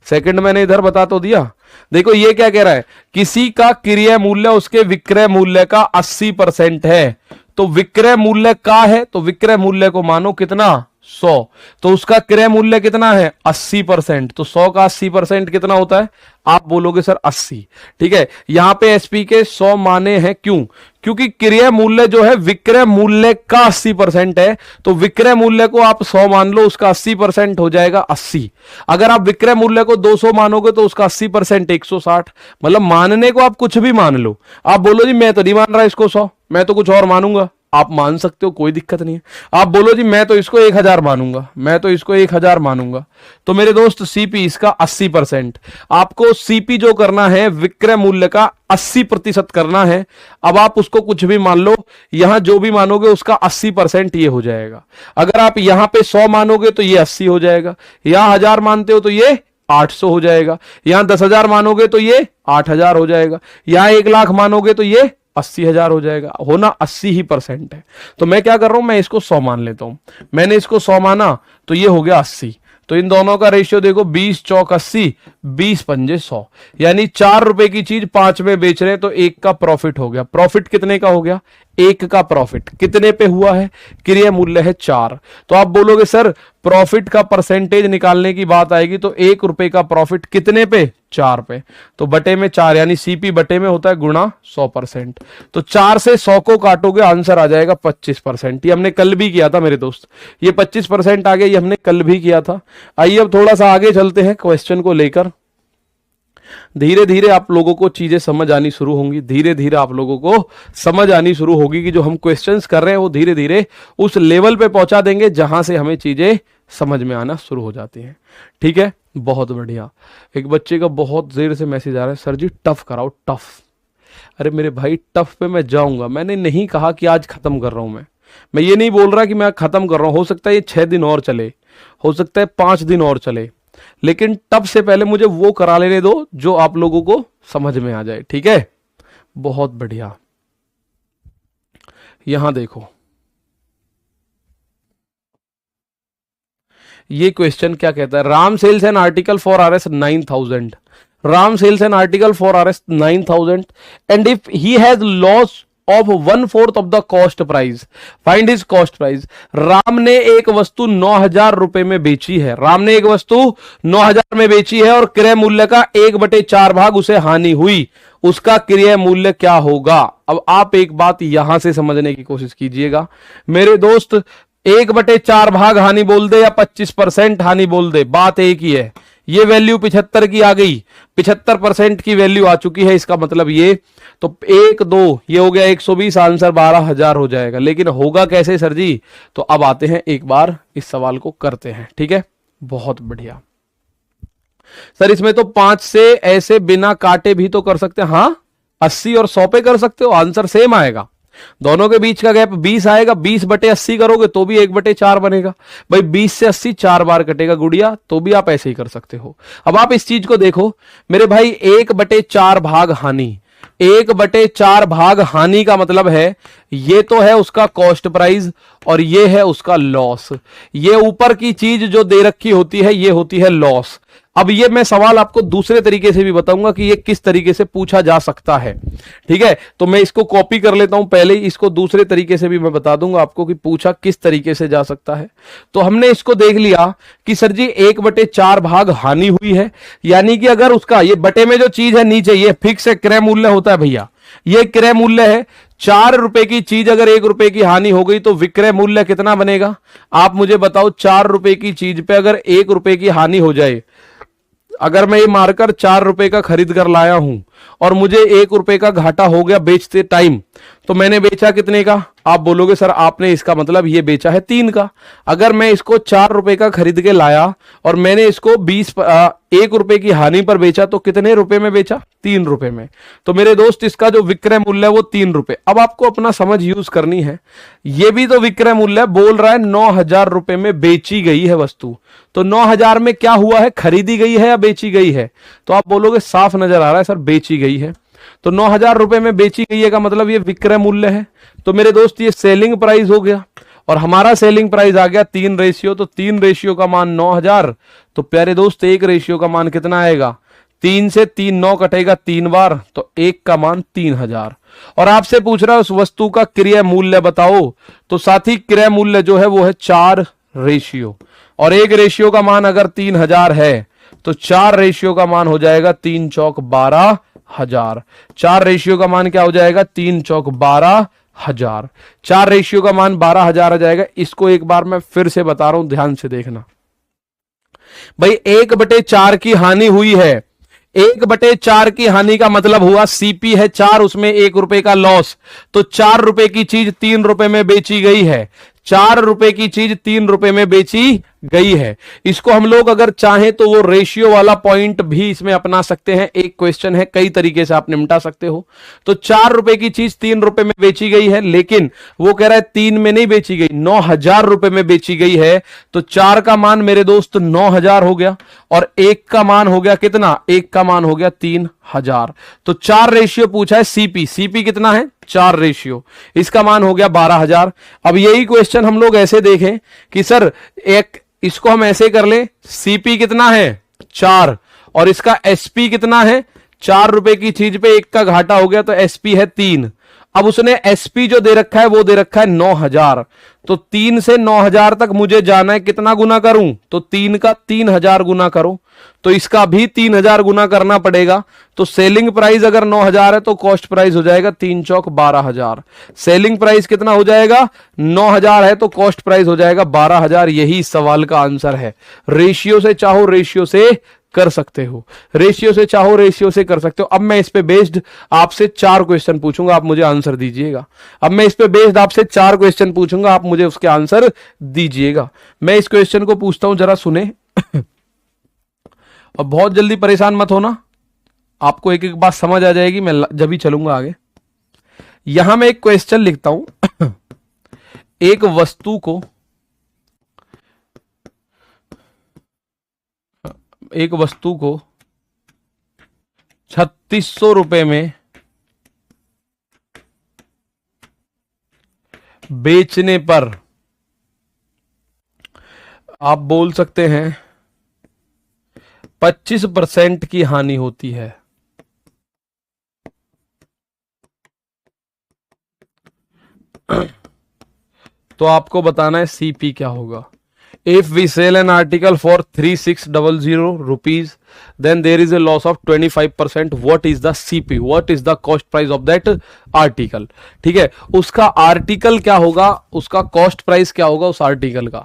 सेकंड मैंने इधर बता तो दिया। देखो ये क्या कह रहा है, किसी का क्रय मूल्य उसके विक्रय मूल्य का 80% है, तो विक्रय मूल्य का है तो विक्रय मूल्य को मानो कितना, 100, तो उसका क्रय मूल्य कितना है 80%, तो 100 का 80% कितना होता है, आप बोलोगे सर 80। ठीक है, यहां पे एसपी के 100 माने हैं, क्यों, क्योंकि क्रय मूल्य जो है विक्रय मूल्य का 80% है, तो विक्रय मूल्य को आप 100 मान लो, उसका 80% हो जाएगा 80। अगर आप विक्रय मूल्य को 200 मानोगे तो उसका 80% 160। मतलब मानने को आप कुछ भी मान लो, आप बोलो जी मैं तो नहीं मान रहा इसको 100, मैं तो कुछ और मानूंगा, आप मान सकते हो, कोई दिक्कत नहीं है। आप बोलो जी मैं तो इसको 1000 मानूंगा, मैं तो इसको 1000 मानूंगा, तो मेरे दोस्त सीपी इसका 80%। आपको सीपी जो करना है विक्रय मूल्य का 80% करना है। अब आप उसको कुछ भी मान लो, यहां जो भी मानोगे उसका 80% ये हो जाएगा। अगर आप यहां पे 100 मानोगे तो ये 80 हो जाएगा, यहां 1000 मानते हो तो ये 800 हो जाएगा, यहां 10,000 मानोगे तो ये 8000 हो जाएगा, यहां 1 लाख मानोगे तो ये 80,000 हो जाएगा। होना 80 ही % है। तो मैं क्या कर रहा हूं, मैं इसको 100 मान लेता हूं, मैंने इसको 100 माना तो ये हो गया 80। तो इन दोनों का रेशियो देखो, 20 चौक 80, 20 पंजे 100, यानी 4 रुपए की चीज 5 में बेच रहे हैं तो 1 का प्रॉफिट हो गया। प्रॉफिट कितने का हो गया, 1 का प्रॉफिट कितने पे हुआ है, क्रय मूल्य है 4। तो आप बोलोगे सर प्रॉफिट का परसेंटेज निकालने की बात आएगी तो 1 रुपए का प्रॉफिट कितने पे, 4 पे, तो बटे में 4, यानी सीपी बटे में होता है गुणा 100%। तो 4 से 100 को काटोगे आंसर आ जाएगा 25%। ये हमने कल भी किया था मेरे दोस्त, ये 25% आ गया, ये हमने कल भी किया था। आइए अब थोड़ा सा आगे चलते हैं क्वेश्चन को लेकर। धीरे धीरे आप लोगों को चीजें समझ आनी शुरू होंगी, धीरे धीरे आप लोगों को समझ आनी शुरू होगी कि जो हम क्वेश्चंस कर रहे हैं वो धीरे धीरे उस लेवल पे पहुंचा देंगे जहां से हमें चीजें समझ में आना शुरू हो जाती हैं। ठीक है, बहुत बढ़िया। एक बच्चे का बहुत देर से मैसेज आ रहा है, सर जी टफ कराओ, टफ। अरे मेरे भाई टफ पे मैं जाऊंगा, मैंने नहीं कहा कि आज खत्म कर रहा हूं। मैं ये नहीं बोल रहा कि मैं खत्म कर रहा हूं, हो सकता है ये 6 दिन और चले, हो सकता है 5 दिन और चले, लेकिन तब से पहले मुझे वो करा लेने दो जो आप लोगों को समझ में आ जाए। ठीक है, बहुत बढ़िया। यहां देखो, ये क्वेश्चन क्या कहता है, Ram sells an article for R S 9000, Ram sells an article for R S 9000 and if he has loss of 1/4 of the cost price, find his cost price. Ram ने एक वस्तु 9000 रुपए में बेची है, राम ने एक वस्तु 9000 में बेची है और क्रय मूल्य का 1/4 भाग उसे हानि हुई, उसका क्रय मूल्य क्या होगा। अब आप एक बात यहां से समझने की कोशिश कीजिएगा मेरे दोस्त, 1/4 भाग हानि बोल दे या 25% हानि बोल दे, बात एक ही है। ये वैल्यू 75 की आ गई, 75% की वैल्यू आ चुकी है, इसका मतलब ये तो 1 2 ये हो गया 120, आंसर 12,000 हो जाएगा। लेकिन होगा कैसे सर जी, तो अब आते हैं एक बार इस सवाल को करते हैं। ठीक है, बहुत बढ़िया सर, इसमें तो 5 से ऐसे बिना काटे भी तो कर सकते हैं। हाँ, 80 और 100 पे कर सकते हो, आंसर सेम आएगा। दोनों के बीच का गैप 20 आएगा, 20/80 करोगे तो भी 1/4 बनेगा। भाई 20 से 80 4 बार कटेगा गुड़िया, तो भी आप ऐसे ही कर सकते हो। अब आप इस चीज को देखो मेरे भाई, 1/4 भाग हानि, 1/4 भाग हानि का मतलब है ये तो है उसका कॉस्ट प्राइस और ये है उसका लॉस। ये ऊपर की चीज जो दे रखी होती है ये होती है लॉस। अब ये मैं सवाल आपको दूसरे तरीके से भी बताऊंगा कि ये किस तरीके से पूछा जा सकता है। ठीक है, तो मैं इसको कॉपी कर लेता हूं पहले ही, इसको दूसरे तरीके से भी मैं बता दूंगा आपको कि पूछा किस तरीके से जा सकता है। तो हमने इसको देख लिया कि सर जी 1/4 भाग हानि हुई है, यानी कि अगर उसका ये बटे में जो चीज है नीचे ये फिक्स है, क्रय मूल्य होता है भैया, ये क्रय मूल्य है। 4 रुपए की चीज अगर 1 रुपए की हानि हो गई तो विक्रय मूल्य कितना बनेगा, आप मुझे बताओ। 4 रुपए की चीज पे अगर 1 रुपए की हानि हो जाए, अगर मैं ये मारकर 4 रुपए का खरीद कर लाया हूं और मुझे 1 रुपए का घाटा हो गया बेचते टाइम, तो मैंने बेचा कितने का, आप बोलोगे सर आपने इसका मतलब ये बेचा है 3 का। अगर मैं इसको 4 रुपए का खरीद के लाया और मैंने इसको 1 रुपए की हानि पर बेचा तो कितने रुपए में बेचा, 3 रुपए में। तो मेरे दोस्त इसका जो विक्रय मूल्य है वो 3 रुपए। अब आपको अपना समझ यूज करनी है, ये भी तो विक्रय मूल्य बोल रहा है 9000 रुपए में बेची गई है वस्तु, तो 9000 में क्या हुआ है, खरीदी गई है या बेची गई है। तो आप बोलोगे साफ नजर आ रहा है सर बेची गई है, तो 9000 रुपए में बेची गई है का मतलब ये विक्रय मूल्य है। तो मेरे दोस्त ये सेलिंग प्राइस हो गया और हमारा सेलिंग प्राइस आ गया 3 रेशियो, तो 3 रेशियो का मान 9000। तो प्यारे दोस्त 1 रेशियो का मान कितना आएगा, 3 से 3 9 कटेगा 3 बार, तो 1 का मान 3000। और आपसे पूछ रहा है उस वस्तु का क्रय मूल्य बताओ, तो साथी क्रय मूल्य जो है वो है 4 रेशियो, और 1 रेशियो का मान अगर 3000 है तो 4 रेशियो का मान हो जाएगा 3 चौक 12,000। 4 रेशियो का मान क्या हो जाएगा, 3 चौक 12,000। 4 रेशियो का मान 12,000 आ जाएगा। इसको एक बार मैं फिर से बता रहा हूं, ध्यान से देखना भाई। 1/4 की हानि हुई है, 1/4 की हानि का मतलब हुआ सीपी है 4, उसमें 1 रुपए का लॉस, तो 4 रुपए की चीज 3 रुपए में बेची गई है। 4 रुपए की चीज 3 रुपए में बेची गई है। इसको हम लोग अगर चाहें तो वो रेशियो वाला पॉइंट भी इसमें अपना सकते हैं। एक क्वेश्चन है, कई तरीके से आप निपटा सकते हो। तो 4 रुपए की चीज 3 रुपए में बेची गई है, लेकिन वो कह रहा है 3 में नहीं बेची गई, 9000 रुपए में बेची गई है। तो 4 का मान मेरे दोस्त 9000 हो गया और 1 का मान हो गया कितना, 1 का मान हो गया 3000। तो 4 रेशियो पूछा है सीपी, सीपी कितना है 4 रेशियो, इसका मान हो गया 12,000। अब यही क्वेश्चन हम लोग ऐसे देखें कि सर एक इसको हम ऐसे कर ले, सीपी कितना है 4 और इसका एसपी कितना है, 4 रुपए की चीज पे 1 का घाटा हो गया तो एसपी है 3। अब उसने एसपी जो दे रखा है वो दे रखा है 9000, तो 3 से 9000 तक मुझे जाना है, कितना गुना करूं, तो 3 का 3000 गुना करो, तो इसका भी 3000 गुना करना पड़ेगा। तो सेलिंग प्राइस अगर 9000 है तो कॉस्ट प्राइस हो जाएगा 3 चौक 12,000। सेलिंग प्राइस कितना हो जाएगा, 9000 है तो कॉस्ट प्राइस हो जाएगा 12,000। यही सवाल का आंसर है। रेशियो से चाहो रेशियो से कर सकते हो, रेशियो से चाहो रेशियो से कर सकते हो। अब मैं इस पे बेस्ड आपसे 4 क्वेश्चन पूछूंगा, आप मुझे आंसर दीजिएगा। अब मैं इस पे बेस्ड आपसे 4 क्वेश्चन पूछूंगा, आप मुझे उसके आंसर दीजिएगा। मैं इस क्वेश्चन को पूछता हूं, जरा सुने और बहुत जल्दी परेशान मत होना, आपको एक एक बात समझ आ जाएगी, मैं जब ही चलूंगा आगे। यहां मैं एक क्वेश्चन लिखता हूं एक वस्तु को एक वस्तु को 3600 रुपए में बेचने पर आप बोल सकते हैं 25% की हानि होती है। तो आपको बताना है सीपी क्या होगा। If we sell an article for 3600 rupees then there is a loss of 25%. what is the CP, what is the cost price of that article? ठीक है, उसका आर्टिकल क्या होगा, उसका कॉस्ट प्राइस क्या होगा उस आर्टिकल का।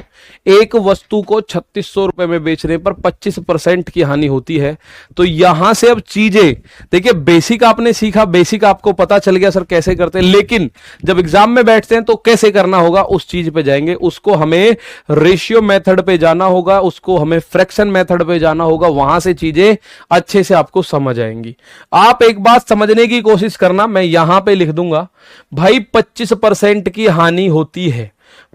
एक वस्तु को 3600 रुपए में बेचने पर 25% की हानि होती है। तो यहां से अब चीजें देखिए, बेसिक आपने सीखा, बेसिक आपको पता चल गया सर कैसे करते हैं, लेकिन जब एग्जाम में बैठते हैं तो कैसे करना होगा उस चीज पे जाएंगे। उसको हमें रेशियो मेथड पे जाना होगा, उसको हमें फ्रैक्शन मेथड पे जाना होगा, वहां से चीजें अच्छे से आपको समझ आएंगी। आप एक बात समझने की कोशिश करना, मैं यहां पे लिख दूंगा भाई 25% की हानि होती है।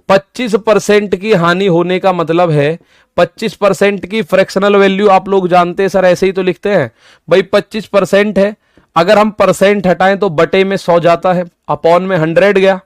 25% की हानि होने का मतलब है 25% की फ्रैक्शनल वैल्यू आप लोग जानते हैं सर, ऐसे ही तो लिखते हैं भाई 25% है, अगर हम परसेंट हटाएं तो बटे में 100 जाता है, अपॉन में 100 गया,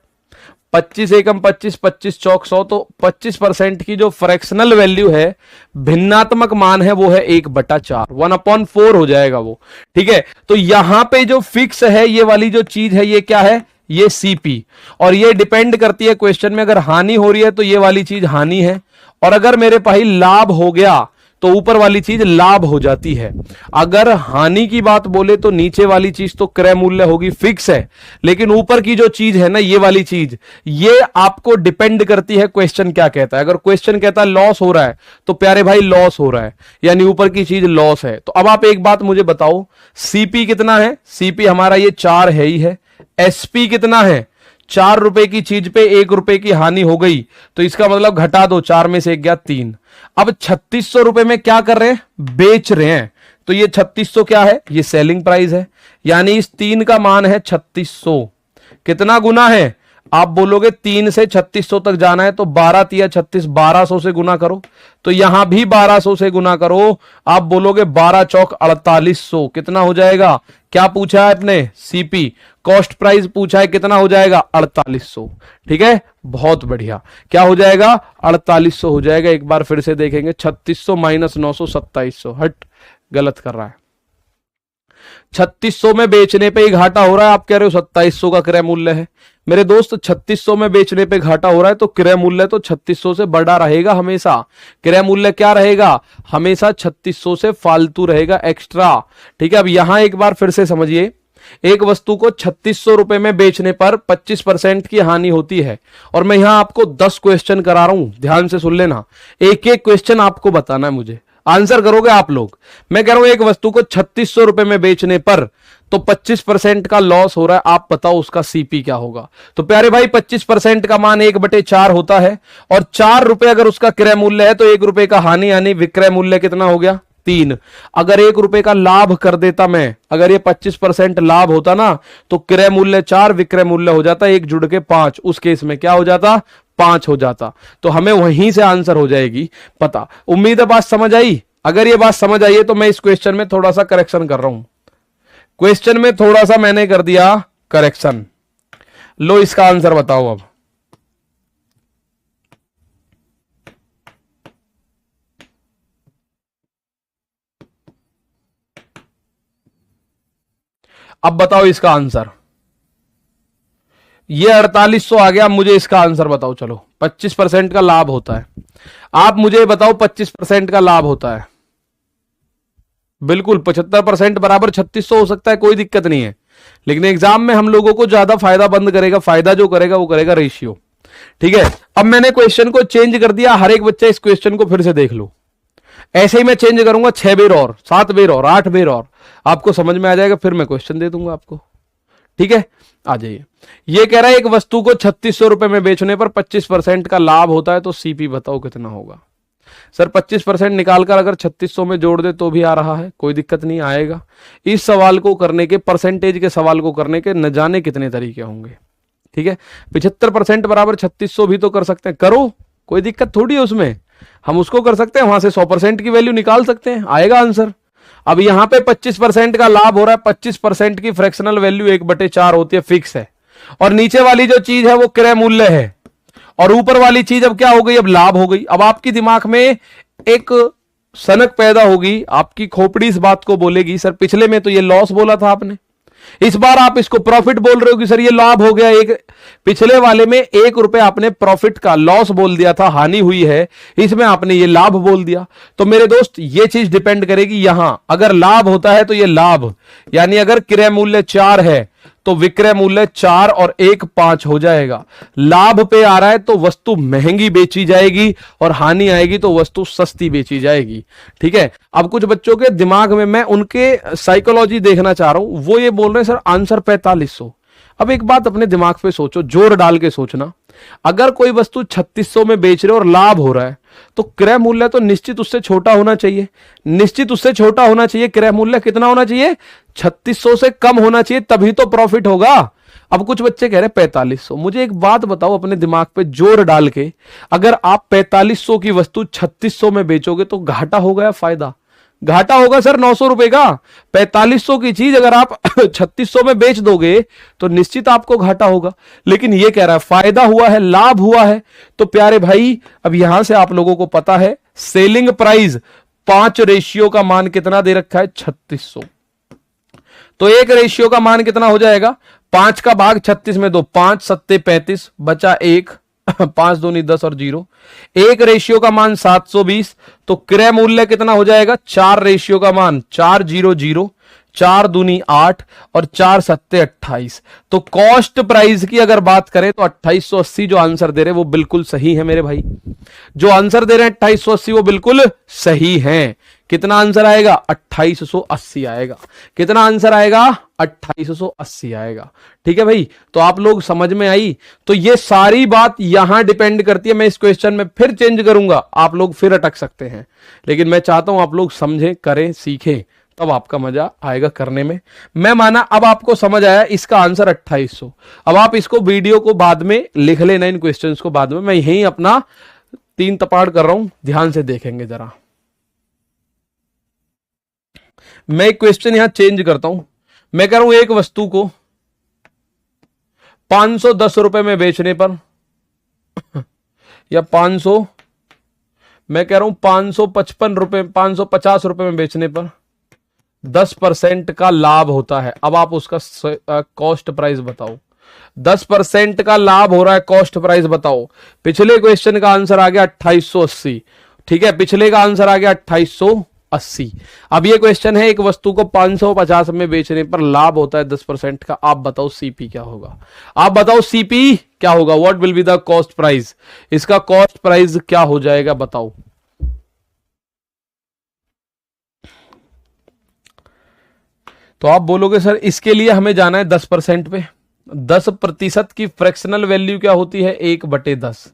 25 एकम 25, 25 चौक 100, तो 25% की जो फ्रैक्शनल वैल्यू है, भिन्नात्मक मान है, वो है 1/4, 1/4 हो जाएगा वो। ठीक है, तो यहां पे जो फिक्स है ये वाली जो चीज है, ये क्या है, ये सीपी, और ये डिपेंड करती है क्वेश्चन में, अगर हानि हो रही है तो ये वाली चीज हानि है, और अगर मेरे भाई लाभ हो गया तो ऊपर वाली चीज लाभ हो जाती है। अगर हानि की बात बोले तो नीचे वाली चीज तो क्रय मूल्य होगी, फिक्स है, लेकिन ऊपर की जो चीज है ना, ये वाली चीज, ये आपको डिपेंड करती है क्वेश्चन क्या कहता है। अगर क्वेश्चन कहता है लॉस हो रहा है तो प्यारे भाई लॉस हो रहा है, यानी ऊपर की चीज लॉस है। तो अब आप एक बात मुझे बताओ, सीपी कितना है, सीपी हमारा ये 4 है ही है। एसपी कितना है, 4 रुपए की चीज पे 1 रुपए की हानि हो गई, तो इसका मतलब घटा दो, 4 में से 1 गया 3। अब 3600 रुपए में क्या कर रहे हैं, बेच रहे हैं, तो ये 3600 क्या है, ये सेलिंग प्राइस है, यानी इस 3 का मान है 3600। कितना गुना है, आप बोलोगे 3 से 3600 तक जाना है तो 12 तिया 36, 1200 से गुना करो, तो यहां भी 1200 से गुना करो, आप बोलोगे 12 चौक 4800, कितना हो जाएगा, क्या पूछा है आपने, सीपी, कॉस्ट प्राइस पूछा है, कितना हो जाएगा, 4800। ठीक है, बहुत बढ़िया, क्या हो जाएगा, 4800 हो जाएगा। एक बार फिर से देखेंगे, 3600 माइनस 900, 2700, हट, गलत कर रहा है। 3600 में बेचने पे ही घाटा हो रहा है, आप कह रहे हो 2700 का क्रय मूल्य है। मेरे दोस्त 3600 में बेचने पे घाटा हो रहा है तो क्रय मूल्य तो 3600 से बड़ा रहेगा हमेशा। क्रय मूल्य क्या रहेगा, हमेशा 3600 से फालतू रहेगा, एक्स्ट्रा। ठीक है, अब यहां एक बार फिर से समझिए, एक वस्तु को 3600 रुपए में बेचने पर 25% की हानि होती है, और मैं यहां आपको 10 क्वेश्चन करा रहा हूं, ध्यान से सुन लेना, एक एक क्वेश्चन आपको बताना है, मुझे आंसर करोगे आप लोग। मैं कह रहा हूं एक वस्तु को 3600 रुपए में बेचने पर तो 25% का लॉस हो रहा है, आप बताओ उसका सीपी क्या होगा। तो प्यारे भाई 25% का मान 1/4 होता है, और 4 रुपए अगर उसका क्रय मूल्य है तो 1 रुपए का हानि, यानी विक्रय मूल्य कितना हो गया, 3। अगर 1 रुपए का लाभ कर देता मैं, अगर ये 25% लाभ होता ना, तो क्रय मूल्य 4, विक्रय मूल्य हो जाता 1 जुड़ के 5, उस केस में क्या हो जाता, 5 हो जाता। तो हमें वहीं से आंसर हो जाएगी पता। उम्मीद है बात समझ आई। अगर ये बात समझ आई है तो मैं इस क्वेश्चन में थोड़ा सा करेक्शन कर रहा हूं, क्वेश्चन में थोड़ा सा मैंने कर दिया करेक्शन। लो इसका आंसर बताओ। अब बताओ इसका आंसर, ये 4800 आ गया, मुझे इसका आंसर बताओ। चलो 25% का लाभ होता है, आप मुझे बताओ 25% का लाभ होता है, बिल्कुल 75% बराबर 3600 हो सकता है, कोई दिक्कत नहीं है, लेकिन एग्जाम में हम लोगों को ज्यादा फायदा बंद करेगा, फायदा जो करेगा वो करेगा रेशियो। ठीक है, अब मैंने क्वेश्चन को चेंज कर दिया, हर एक बच्चा इस क्वेश्चन को फिर से देख लो, ऐसे ही मैं चेंज करूंगा 6 बेर और 7 बेर और 8 बेर और, आपको समझ में आ जाएगा, फिर मैं क्वेश्चन दे दूंगा आपको। ठीक है, आ जाइए। ये कह रहा है एक वस्तु को 3600 रुपए में बेचने पर 25% का लाभ होता है, तो सीपी बताओ कितना होगा। सर 25% निकालकर अगर 3600 में जोड़ दे तो भी आ रहा है, कोई दिक्कत नहीं, आएगा। इस सवाल को करने के, परसेंटेज के सवाल को करने के न जाने कितने तरीके होंगे। ठीक है, 75% बराबर 3600 भी तो कर सकते हैं, करो, कोई दिक्कत थोड़ी है उसमें। हम उसको कर सकते हैं, वहां से 100% की वैल्यू निकाल सकते हैं, आएगा आंसर। अब यहां पे 25% का लाभ हो रहा है, 25% की फ्रैक्शनल वैल्यू 1/4 होती है, फिक्स है। और नीचे वाली जो चीज है वो क्रय मूल्य है, और ऊपर वाली चीज अब क्या हो गई, अब लाभ हो गई। अब आपकी दिमाग में एक सनक पैदा होगी, आपकी खोपड़ी इस बात को बोलेगी, सर पिछले में तो ये लॉस बोला था आपने, इस बार आप इसको प्रॉफिट बोल रहे हो कि सर ये लाभ हो गया। एक पिछले वाले में 1 रुपए आपने प्रॉफिट का लॉस बोल दिया था, हानि हुई है, इसमें आपने ये लाभ बोल दिया। तो मेरे दोस्त ये चीज डिपेंड करेगी, यहां अगर लाभ होता है तो ये लाभ, यानी अगर क्रय मूल्य 4 है तो विक्रय मूल्य 4 और 1 5 हो जाएगा। लाभ पे आ रहा है तो वस्तु महंगी बेची जाएगी, और हानि आएगी तो वस्तु सस्ती बेची जाएगी। ठीक है, अब कुछ बच्चों के दिमाग में मैं उनके साइकोलॉजी देखना चाह रहा हूं, वो ये बोल रहे हैं सर आंसर 4500। अब एक बात अपने दिमाग पे सोचो, जोर डाल के सोचना, अगर कोई वस्तु 3600 में बेच रहे और लाभ हो रहा है तो क्रय मूल्य तो निश्चित उससे छोटा होना चाहिए, निश्चित उससे छोटा होना चाहिए। क्रय मूल्य कितना होना चाहिए, 3600 से कम होना चाहिए, तभी तो प्रॉफिट होगा। अब कुछ बच्चे कह रहे हैं 4500। मुझे एक बात बताओ अपने दिमाग पे जोर डाल के, अगर आप 4500 की वस्तु 3600 में बेचोगे तो घाटा होगा या फायदा? घाटा होगा सर, 900 रुपए का। 4500 की चीज अगर आप 3600 में बेच दोगे तो निश्चित आपको घाटा होगा। लेकिन ये कह रहा है फायदा हुआ है, लाभ हुआ है। तो प्यारे भाई, अब यहां से आप लोगों को पता है सेलिंग प्राइस 5 रेशियो का मान कितना दे रखा है, 3600। तो 1 रेशियो का मान कितना हो जाएगा, 5 का भाग 36 में दो, 5 सत्ते 35, बचा 1, 5 दूनी 10 और 0। 1 रेशियो का मान 720, तो क्रय मूल्य कितना हो जाएगा, 4 रेशियो का मान 400, 4 दूनी 8 और 4 सत्ते 28। तो कॉस्ट प्राइस की अगर बात करें तो 2880 जो आंसर दे रहे हैं वो बिल्कुल सही है मेरे भाई। जो आंसर दे रहे हैं 2880 वो बिल्कुल सही है। कितना आंसर आएगा, 2880 आएगा। कितना आंसर आएगा, 2880 आएगा। ठीक है भाई, तो आप लोग समझ में आई। तो ये सारी बात यहां डिपेंड करती है। मैं इस क्वेश्चन में फिर चेंज करूंगा, आप लोग फिर अटक सकते हैं, लेकिन मैं चाहता हूं आप लोग समझें, करें, सीखें, तब आपका मजा आएगा करने में। मैं माना अब आपको समझ आया, इसका आंसर 2800। अब आप इसको वीडियो को बाद में लिख लेना, इन क्वेश्चंस को बाद में। मैं यहीं अपना 3 तपाड़ कर रहा हूं, ध्यान से देखेंगे जरा। मैं एक क्वेश्चन यहां चेंज करता हूं। मैं कह रहा हूं एक वस्तु को 510 रुपए में बेचने पर या 500, मैं कह रहा हूं 555 रुपए, 550 रुपए में बेचने पर 10% का लाभ होता है। अब आप उसका कॉस्ट प्राइस बताओ। 10% का लाभ हो रहा है, कॉस्ट प्राइस बताओ। पिछले क्वेश्चन का आंसर आ गया 2880। ठीक है, पिछले का आंसर आ गया 2880। अब ये क्वेश्चन है, एक वस्तु को 550 में बेचने पर लाभ होता है 10% का। आप बताओ सीपी क्या होगा, आप बताओ सीपी क्या होगा, what will be the cost price. इसका कॉस्ट प्राइस क्या हो जाएगा बताओ। तो आप बोलोगे सर इसके लिए हमें जाना है 10% पे। 10% की फ्रैक्शनल वैल्यू क्या होती है, 1/10।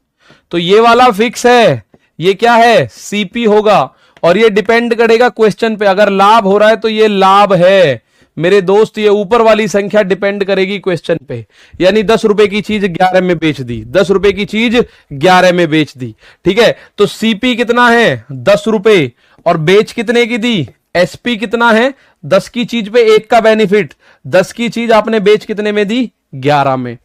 तो ये वाला फिक्स है, ये क्या है, सीपी होगा। और ये डिपेंड करेगा क्वेश्चन पे। अगर लाभ हो रहा है तो ये लाभ है मेरे दोस्त। ये ऊपर वाली संख्या डिपेंड करेगी क्वेश्चन पे। यानी 10 रुपए की चीज 11 में बेच दी, 10 रुपए की चीज 11 में बेच दी। ठीक है, तो सीपी कितना है, 10 रुपए, और बेच कितने की दी, एसपी कितना है, 10 की चीज पे 1 का बेनिफिट। 10 की चीज आपने बेच कितने में दी, 11 में।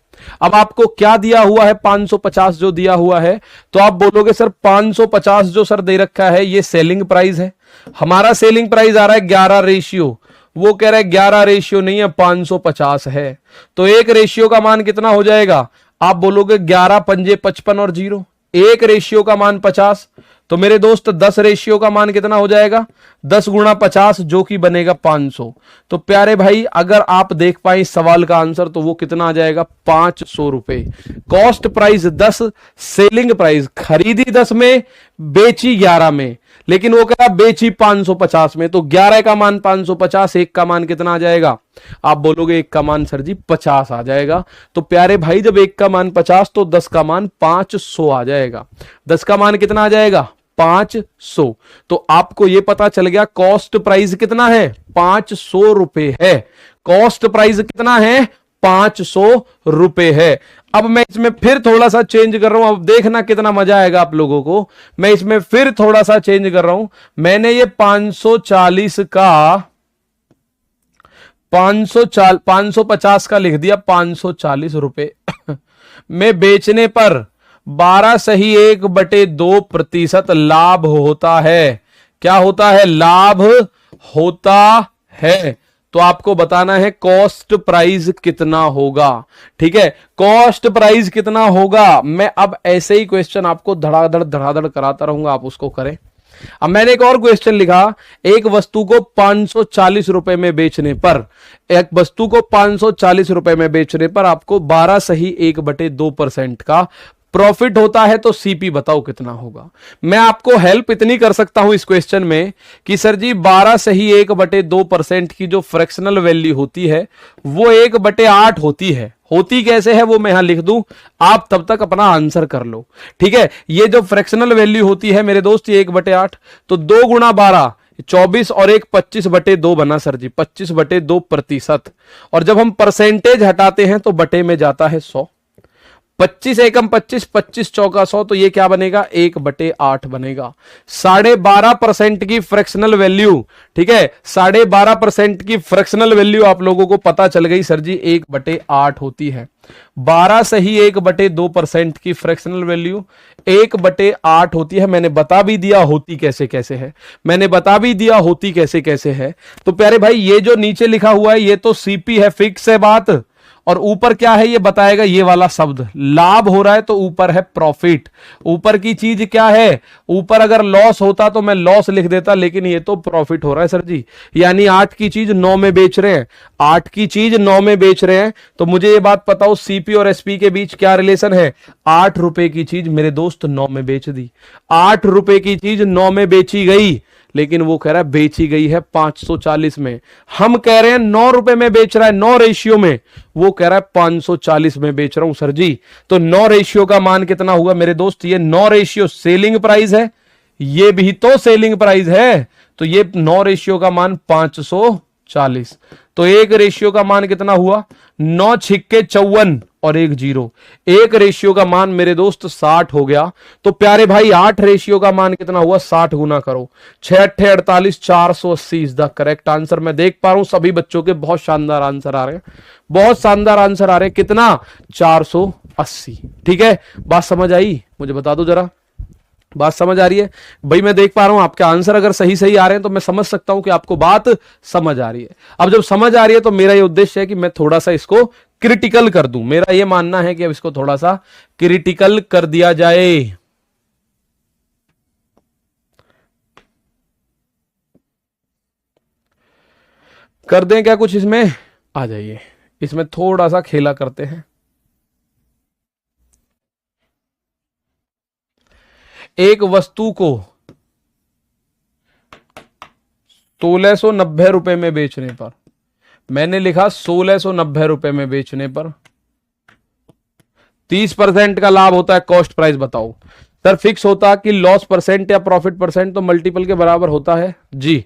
अब आपको क्या दिया हुआ है, 550 जो दिया हुआ है। तो आप बोलोगे सर 550 जो सर दे रखा है ये सेलिंग प्राइस है। हमारा सेलिंग प्राइस आ रहा है 11 रेशियो, वो कह रहा है 11 रेशियो नहीं है, 550 है। तो 1 रेशियो का मान कितना हो जाएगा, आप बोलोगे 11 पंजे 55 और 0। 1 रेशियो का मान 50। तो मेरे दोस्त 10 रेशियो का मान कितना हो जाएगा, 10 गुणा 50 जो कि बनेगा 500। तो प्यारे भाई अगर आप देख पाए इस सवाल का आंसर तो वो कितना आ जाएगा, 500 रुपए। कॉस्ट प्राइस 10, सेलिंग प्राइस खरीदी 10 में, बेची 11 में, लेकिन वो कह रहा बेची 550 में। तो 11 का मान 550, 1 का मान कितना आ जाएगा, आप बोलोगे 1 का मान सर जी 50 आ जाएगा। तो प्यारे भाई जब 1 का मान 50 तो 10 का मान 500 आ जाएगा। 10 का मान कितना आ जाएगा, 500। तो आपको यह पता चल गया कॉस्ट प्राइस कितना है, 500 रुपए है। कॉस्ट प्राइस कितना है, ₹500 है। अब मैं इसमें फिर थोड़ा सा चेंज कर रहा हूं, अब देखना कितना मजा आएगा आप लोगों को। मैं इसमें फिर थोड़ा सा चेंज कर रहा हूं। मैंने ये 540 का 550 का लिख दिया, ₹540 में बेचने पर 12.1/2% लाभ होता है। क्या होता है? लाभ होता है। तो आपको बताना है कॉस्ट प्राइस कितना होगा। ठीक है, कॉस्ट प्राइस कितना होगा। मैं अब ऐसे ही क्वेश्चन आपको धड़ाधड़ कराता रहूंगा, आप उसको करें। अब मैंने एक और क्वेश्चन लिखा, एक वस्तु को ₹540 में बेचने पर, एक वस्तु को ₹540 में बेचने पर आपको 12.1/2% का प्रॉफिट होता है। तो सीपी बताओ कितना होगा। मैं आपको हेल्प इतनी कर सकता हूं इस क्वेश्चन में कि सर जी 12.1/2% की जो फ्रैक्शनल वैल्यू होती है वो 1/8 होती है। होती कैसे है वो मैं यहां लिख दूं, आप तब तक अपना आंसर कर लो। ठीक है, ये जो फ्रैक्शनल वैल्यू होती है मेरे दोस्त, ये 1/8, तो 2 गुणा 12 24 और 1 25/2 बना सर जी, 25/2%। और जब हम परसेंटेज हटाते हैं तो बटे में जाता है 100। 25 एकम 25, 25 चौका 100, तो ये क्या बनेगा? 1/8 बनेगा। 12.5% की फ्रैक्शनल वैल्यू। ठीक है, 12.5% की फ्रैक्शनल वैल्यू आप लोगों को पता चल गई सर जी 1/8 होती है। 12.1/2% की फ्रैक्शनल वैल्यू 1/8 होती है। मैंने बता भी दिया होती कैसे कैसे है, मैंने बता भी दिया होती कैसे कैसे है। तो प्यारे भाई ये जो नीचे लिखा हुआ है ये तो सीपी है, फिक्स है बात। और ऊपर क्या है ये बताएगा ये वाला शब्द, लाभ हो रहा है तो ऊपर है प्रॉफिट। ऊपर की चीज क्या है? ऊपर अगर लॉस होता तो मैं लॉस लिख देता, लेकिन ये तो प्रॉफिट हो रहा है सर जी। यानी 8 की चीज 9 में बेच रहे हैं, 8 की चीज 9 में बेच रहे हैं। तो मुझे ये बात पता हो सीपी और एसपी के बीच क्या रिलेशन है। ₹8 की चीज मेरे दोस्त 9 में बेच दी, ₹8 की चीज 9 में बेची गई, लेकिन वो कह रहा है बेची गई है 540 में। हम कह रहे हैं ₹9 में बेच रहा है, 9 रेशियो में, वो कह रहा है 540 में बेच रहा हूं सर जी। तो 9 रेशियो का मान कितना हुआ मेरे दोस्त? ये 9 रेशियो सेलिंग प्राइस है, ये भी तो सेलिंग प्राइस है। तो ये 9 रेशियो का मान 540। तो 1 रेशियो का मान कितना हुआ? 9 छिक्के 54 और 1 0। 1 रेशियो का मान मेरे दोस्त 60 हो गया। तो प्यारे भाई 8 रेशियो का मान कितना हुआ? 60 गुना करो, 6 8 48, 480 इज द करेक्ट आंसर। मैं देख पा रहा हूं सभी बच्चों के बहुत शानदार आंसर आ रहे हैं, बहुत शानदार आंसर आ रहे हैं। कितना? 480। ठीक है, बात समझ आई? मुझे बता दो जरा, बात समझ आ रही है भाई? मैं देख पा रहा हूं आपके आंसर अगर सही सही आ रहे हैं तो मैं समझ सकता हूं कि आपको बात समझ आ रही है। अब जब समझ आ रही है तो मेरा ये उद्देश्य है कि मैं थोड़ा सा इसको क्रिटिकल कर दूं। मेरा ये मानना है कि अब इसको थोड़ा सा क्रिटिकल कर दिया जाए। कर दें क्या कुछ इसमें? आ जाइए, इसमें थोड़ा सा खेला करते हैं। एक वस्तु को ₹1690 में बेचने पर, मैंने लिखा ₹1690 में बेचने पर 30% का लाभ होता है। कॉस्ट प्राइस बताओ सर। फिक्स होता कि लॉस परसेंट या प्रॉफिट परसेंट तो मल्टीपल के बराबर होता है जी।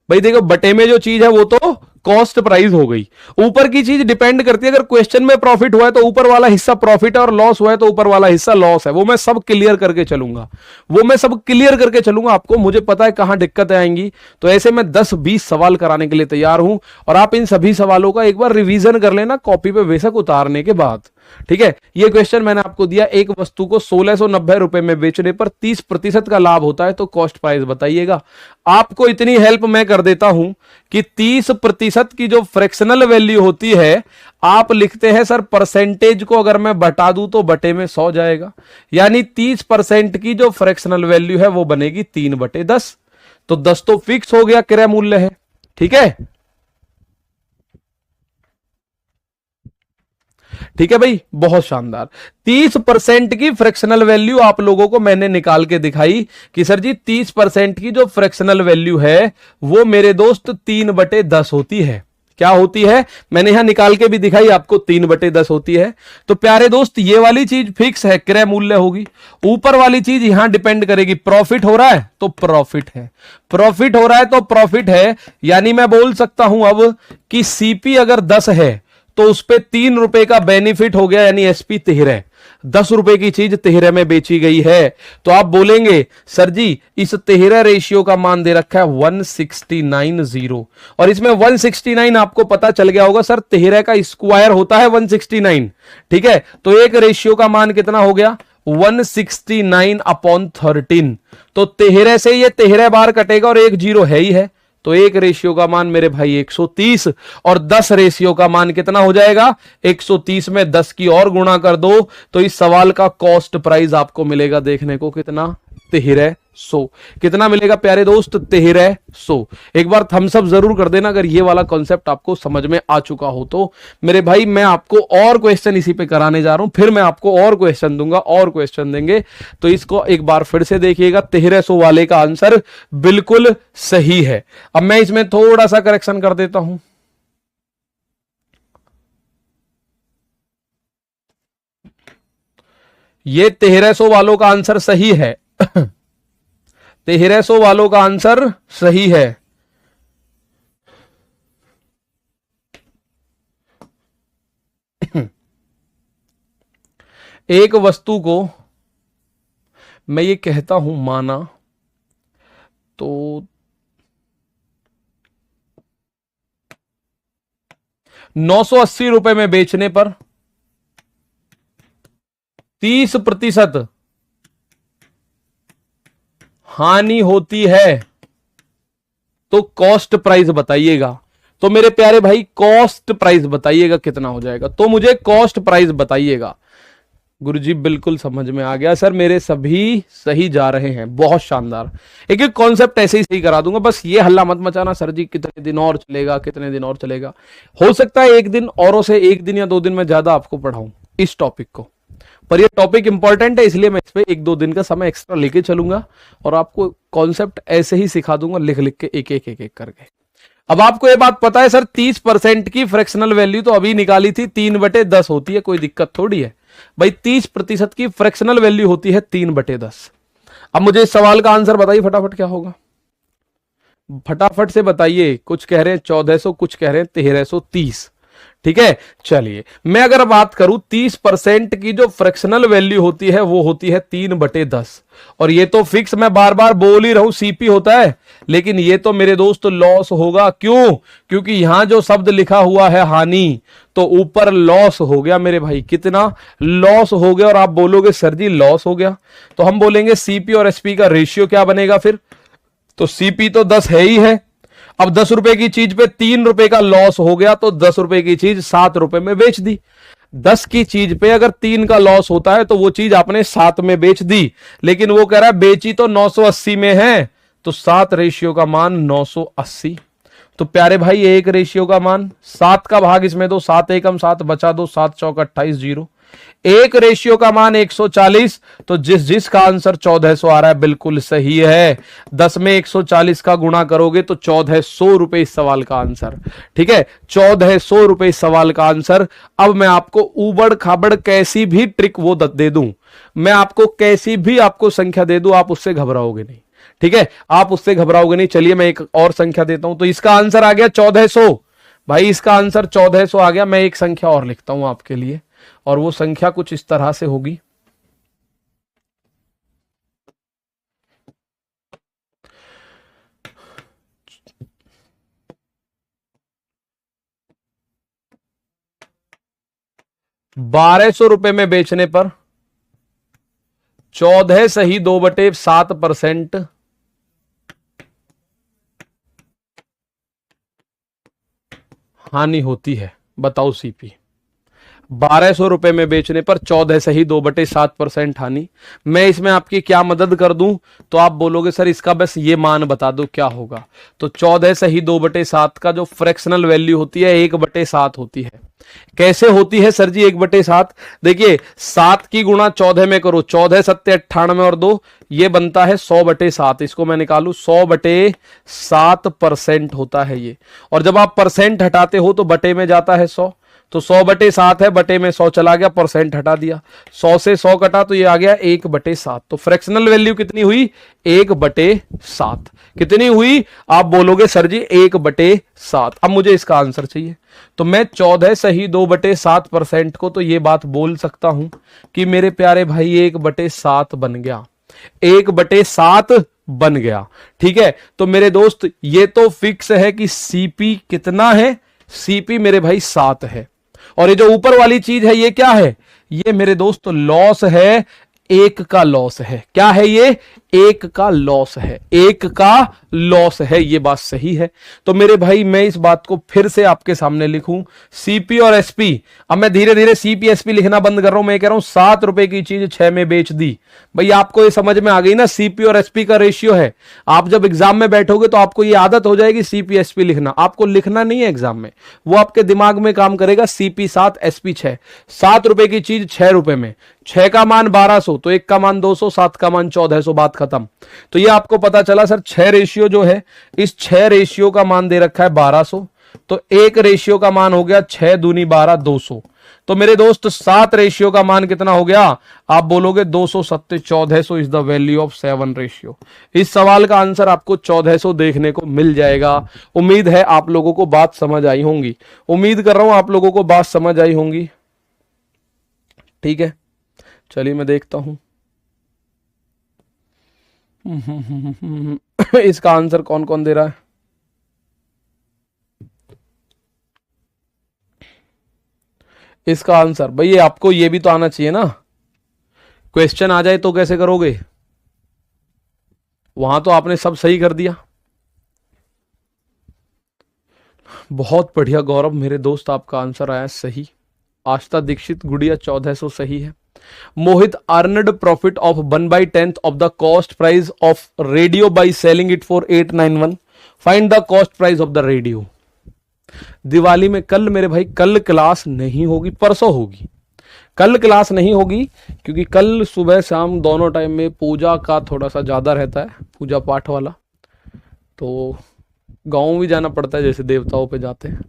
भाई देखो बटे में जो चीज है वो तो कॉस्ट प्राइस हो गई। ऊपर की चीज डिपेंड करती है, अगर क्वेश्चन में प्रॉफिट हुआ है तो ऊपर वाला हिस्सा प्रॉफिट है, और लॉस हुआ है तो ऊपर वाला हिस्सा लॉस है। वो मैं सब क्लियर करके चलूंगा, वो मैं सब क्लियर करके चलूंगा आपको। मुझे पता है कहां दिक्कतें आएंगी, तो ऐसे में 10-20 सवाल कराने के लिए तैयार हूं। और आप इन सभी सवालों का एक बार रिवीजन कर लेना कॉपी पे बेशक उतारने के बाद। ठीक है, ये क्वेश्चन मैंने आपको दिया, एक वस्तु को ₹1690 में बेचने पर 30% का लाभ होता है, तो कॉस्ट प्राइस बताइएगा। आपको इतनी हेल्प मैं कर देता हूं कि 30% की जो फ्रैक्शनल वैल्यू होती है, आप लिखते हैं सर परसेंटेज को अगर मैं बटा दूं तो बटे में 100 जाएगा। यानी 30% की जो फ्रैक्शनल वैल्यू है वो बनेगी 3/10। तो 10 तो फिक्स हो गया, क्रय मूल्य है। ठीक है, ठीक है भाई, बहुत शानदार। 30% की फ्रैक्शनल वैल्यू आप लोगों को मैंने निकाल के दिखाई कि सर जी 30% की जो फ्रैक्शनल वैल्यू है वो मेरे दोस्त 3/10 होती है। क्या होती है? मैंने यहां निकाल के भी दिखाई आपको, 3/10 होती है। तो प्यारे दोस्त ये वाली चीज फिक्स है, क्रय मूल्य होगी। ऊपर वाली चीज यहां डिपेंड करेगी। प्रॉफिट हो रहा है तो प्रॉफिट है, प्रॉफिट हो रहा है तो प्रॉफिट है। यानी मैं बोल सकता हूं अब कि सीपी अगर 10 है तो उस पे 3 रुपए का बेनिफिट हो गया, यानी एसपी 13। 10 रुपए की चीज 13 में बेची गई है। तो आप बोलेंगे सर जी इस 13 रेशियो का मान दे रखा है 169.0, और इसमें 169 आपको पता चल गया होगा सर 13 का स्क्वायर होता है 169। ठीक है, तो एक रेशियो का मान कितना हो गया 169/13। तो 13 से ये 13 बार कटेगा और एक जीरो है ही है, तो एक रेशियो का मान मेरे भाई 130, और 10 रेशियो का मान कितना हो जाएगा 130 में 10 की और गुणा कर दो, तो इस सवाल का कॉस्ट प्राइस आपको मिलेगा देखने को कितना 1300। कितना मिलेगा प्यारे दोस्त 1300। एक बार थम्स अप जरूर कर देना अगर ये वाला कॉन्सेप्ट आपको समझ में आ चुका हो तो। मेरे भाई मैं आपको और क्वेश्चन इसी पे कराने जा रहा हूं, फिर मैं आपको और क्वेश्चन दूंगा, और क्वेश्चन देंगे, तो इसको एक बार फिर से देखिएगा। 1300 वाले का आंसर बिल्कुल सही है। अब मैं इसमें थोड़ा सा करेक्शन कर देता हूं। ये 1300 वालों का आंसर सही है 1300 वालों का आंसर सही है। एक वस्तु को मैं ये कहता हूं माना तो 980 रुपए में बेचने पर 30% हानि होती है, तो कॉस्ट प्राइस बताइएगा। तो मेरे प्यारे भाई कॉस्ट प्राइस बताइएगा कितना हो जाएगा, तो मुझे कॉस्ट प्राइस बताइएगा। गुरुजी बिल्कुल समझ में आ गया सर, मेरे सभी सही जा रहे हैं, बहुत शानदार। एक एक कॉन्सेप्ट ऐसे ही सही करा दूंगा, बस ये हल्ला मत मचाना सर जी कितने दिन और चलेगा, कितने दिन और चलेगा। हो सकता है एक दिन औरों से 1 दिन या 2 दिन में ज्यादा आपको पढ़ाऊं इस टॉपिक को, पर ये टॉपिक इंपॉर्टेंट है इसलिए मैं इस पे 1-2 दिन का समय एक्स्ट्रा लेके चलूंगा और आपको कॉन्सेप्ट ऐसे ही सिखा दूंगा लिख लिख के एक करके। अब आपको ये बात पता है सर 30% की फ्रैक्शनल वैल्यू तो अभी निकाली थी 3/10 होती है, कोई दिक्कत थोड़ी है भाई। 30% की फ्रैक्शनल वैल्यू होती है 3/10। अब मुझे इस सवाल का आंसर बताइए फटाफट क्या होगा, फटाफट से बताइए। कुछ कह रहे हैं 1400, कुछ कह रहे हैं 1330। ठीक है, चलिए मैं अगर बात करूं 30% की जो फ्रैक्शनल वैल्यू होती है वो होती है 3/10, और ये तो फिक्स मैं बार बार बोल ही रहा हूं सीपी होता है, लेकिन ये तो मेरे दोस्त लॉस होगा। क्यों? क्योंकि यहां जो शब्द लिखा हुआ है हानि, तो ऊपर लॉस हो गया मेरे भाई। कितना लॉस हो गया? और आप बोलोगे सर जी लॉस हो गया, तो हम बोलेंगे सीपी और एसपी का रेशियो क्या बनेगा फिर, तो सीपी तो 10 है ही है। अब 10 रुपए की चीज पे 3 रुपए का लॉस हो गया, तो 10 रुपए की चीज 7 रुपए में बेच दी। 10 की चीज पे अगर 3 का लॉस होता है तो वो चीज आपने 7 में बेच दी, लेकिन वो कह रहा है बेची तो 980 में है, तो 7 रेशियो का मान 980। तो प्यारे भाई एक रेशियो का मान 7 का भाग इसमें दो, 7 एकम 7 बचा दो, 7 चौक 28 जीरो। एक रेशियो का मान 140, तो जिस का आंसर 1400 आ रहा है बिल्कुल सही है। 10 में 140 का गुणा करोगे तो 1400 रुपए इस सवाल का आंसर। ठीक है, 1400 रुपए इस सवाल का आंसर। अब मैं आपको उबड़ खाबड़ कैसी भी ट्रिक वो दे दूं, मैं आपको कैसी भी आपको संख्या दे दूं, आप उससे घबराओगे नहीं। ठीक है, आप उससे घबराओगे नहीं। चलिए मैं एक और संख्या देता हूं, तो इसका आंसर आ गया 1400। भाई इसका आंसर 1400 आ गया। मैं एक संख्या और लिखता हूं आपके लिए, और वो संख्या कुछ इस तरह से होगी। ₹1200 में बेचने पर 14 सही 2/7% हानि होती है। बताओ सीपी। 1200 रुपए में बेचने पर 14 सही 2/7% हानि। मैं इसमें आपकी क्या मदद कर दूं, तो आप बोलोगे सर इसका बस ये मान बता दो क्या होगा। तो 14 सही 2/7 का जो फ्रैक्शनल वैल्यू होती है 1/7 होती है। कैसे होती है सर जी 1/7? देखिए 7 की गुणा 14 में करो, 14 7 98 और 2 ये बनता है 100/7। इसको मैं निकालू 100/7% होता है ये। और जब आप परसेंट हटाते हो तो बटे में जाता है 100, तो 100/7 है, बटे में 100 चला गया, परसेंट हटा दिया, 100 से 100 कटा तो ये आ गया 1/7। तो फ्रैक्शनल वैल्यू कितनी हुई? 1/7। कितनी हुई? आप बोलोगे सर जी 1/7। अब मुझे इसका आंसर चाहिए, तो मैं 14 सही 2/7% को तो ये बात बोल सकता हूं कि मेरे प्यारे भाई 1/7 बन गया, 1/7 बन गया। ठीक है, तो मेरे दोस्त ये तो फिक्स है कि सीपी कितना है? सीपी मेरे भाई 7 है। और ये जो ऊपर वाली चीज है ये क्या है? ये मेरे दोस्त लॉस है, 1 का लॉस है। क्या है ये? 1 का लॉस है, 1 का लॉस है। ये बात सही है। तो मेरे भाई मैं इस बात को फिर से आपके सामने लिखूं, सीपी और एसपी। अब मैं धीरे धीरे सीपी एसपी लिखना बंद कर रहा हूं। मैं कह रहा हूं 7 रुपए की चीज 6 में बेच दी। भाई आपको ये समझ में आ गई ना, सीपी और एसपी का रेशियो है। आप जब एग्जाम में बैठोगे तो आपको ये आदत हो जाएगी सीपी एसपी लिखना। आपको लिखना नहीं है एग्जाम में, वो आपके दिमाग में काम करेगा। सीपी 7 एसपी 6, 7 रुपए की चीज 6 रुपए में, 6 का मान 1200 तो 1 का मान 200, 7 का मान 1400, बात खत्म। तो ये आपको पता चला सर 6 रेशियो जो है, इस 6 रेशियो का मान दे रखा है 1200, तो 1 रेशियो का मान हो गया 6 दूनी 12, 200। तो मेरे दोस्त 7 रेशियो का मान कितना हो गया? आप बोलोगे 270, 1400 is the value of 7 ratio. इस सवाल का आंसर आपको 1400 देखने को मिल जाएगा। उम्मीद है आप लोगों को बात समझ आई होंगी, उम्मीद कर रहा हूं आप लोगों को बात समझ आई होंगी। ठीक है, चलिए मैं देखता हूं इसका आंसर कौन कौन दे रहा है। इसका आंसर भाई आपको ये भी तो आना चाहिए ना, क्वेश्चन आ जाए तो कैसे करोगे? वहां तो आपने सब सही कर दिया। बहुत बढ़िया गौरव मेरे दोस्त, आपका आंसर आया सही। आस्था दीक्षित गुड़िया 1400 सही है। Mohit earned profit of 1/10 of the cost price of radio by selling it for 891। Find the cost price of the radio. Diwali में कल मेरे भाई कल क्लास नहीं होगी, परसों होगी। कल क्लास नहीं होगी क्योंकि कल सुबह शाम दोनों टाइम में पूजा का थोड़ा सा ज्यादा रहता है, पूजा पाठ वाला, तो गांव भी जाना पड़ता है जैसे देवताओं पे जाते हैं।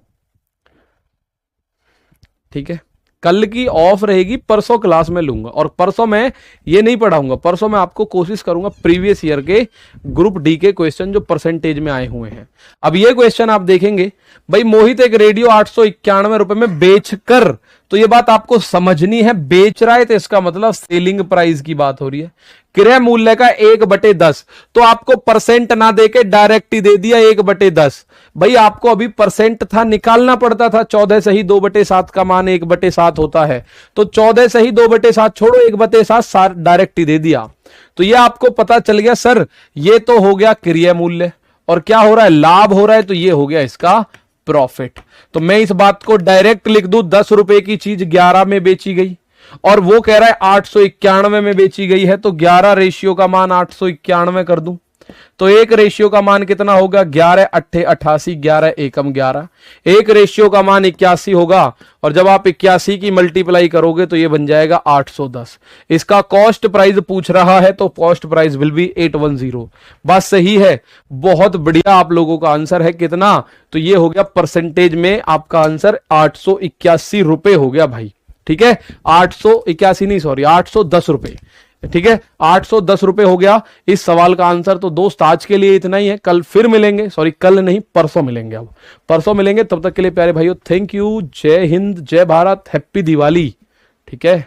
ठीक है, कल की ऑफ रहेगी, परसों क्लास में लूंगा। और परसों मैं ये नहीं पढ़ाऊंगा, परसों मैं आपको कोशिश करूंगा प्रीवियस ईयर के ग्रुप डी के क्वेश्चन जो परसेंटेज में आए हुए हैं। अब ये क्वेश्चन आप देखेंगे, भाई मोहित एक रेडियो 891 रुपए में बेचकर, तो ये बात आपको समझनी है, बेच रहा है तो इसका मतलब सेलिंग प्राइस की बात हो रही है। क्रय मूल्य का 1/10, तो आपको परसेंट ना देके डायरेक्ट ही दे दिया 1/10। भाई आपको अभी परसेंट था, निकालना पड़ता था। 14 सही 2/7 का मान 1/7 होता है, तो 14 सही 2/7 छोड़ो, 1/7 डायरेक्ट ही दे दिया। तो ये आपको पता चल गया सर, ये तो हो गया क्रय मूल्य, और क्या हो रहा है? लाभ हो रहा है, तो ये हो गया इसका प्रॉफिट। तो मैं इस बात को डायरेक्ट लिख दूं, 10 रुपए की चीज 11 में बेची गई, और वो कह रहा है 891 में बेची गई है, तो 11 रेशियो का मान 891 कर दूं, तो 1 रेशियो का मान कितना होगा? 11 8 88, 11 एकम 11, 1 रेशियो का मान 81 होगा, और जब आप 81 की मल्टीप्लाई करोगे तो ये बन जाएगा 810। इसका कॉस्ट प्राइस पूछ रहा है, तो कॉस्ट प्राइस विल बी 810। बात सही है, बहुत बढ़िया आप लोगों का आंसर है। कितना? तो ये हो गया परसेंटेज में आपका आंसर 881 रुपए हो गया भाई। ठीक है, 881 नहीं, सॉरी 810 रुपए। ठीक है, 810 रुपए हो गया इस सवाल का आंसर। तो दोस्त आज के लिए इतना ही है, कल फिर मिलेंगे, सॉरी कल नहीं परसों मिलेंगे। अब परसों मिलेंगे, तब तक के लिए प्यारे भाइयों थैंक यू, जय हिंद, जय भारत, हैप्पी दिवाली। ठीक है।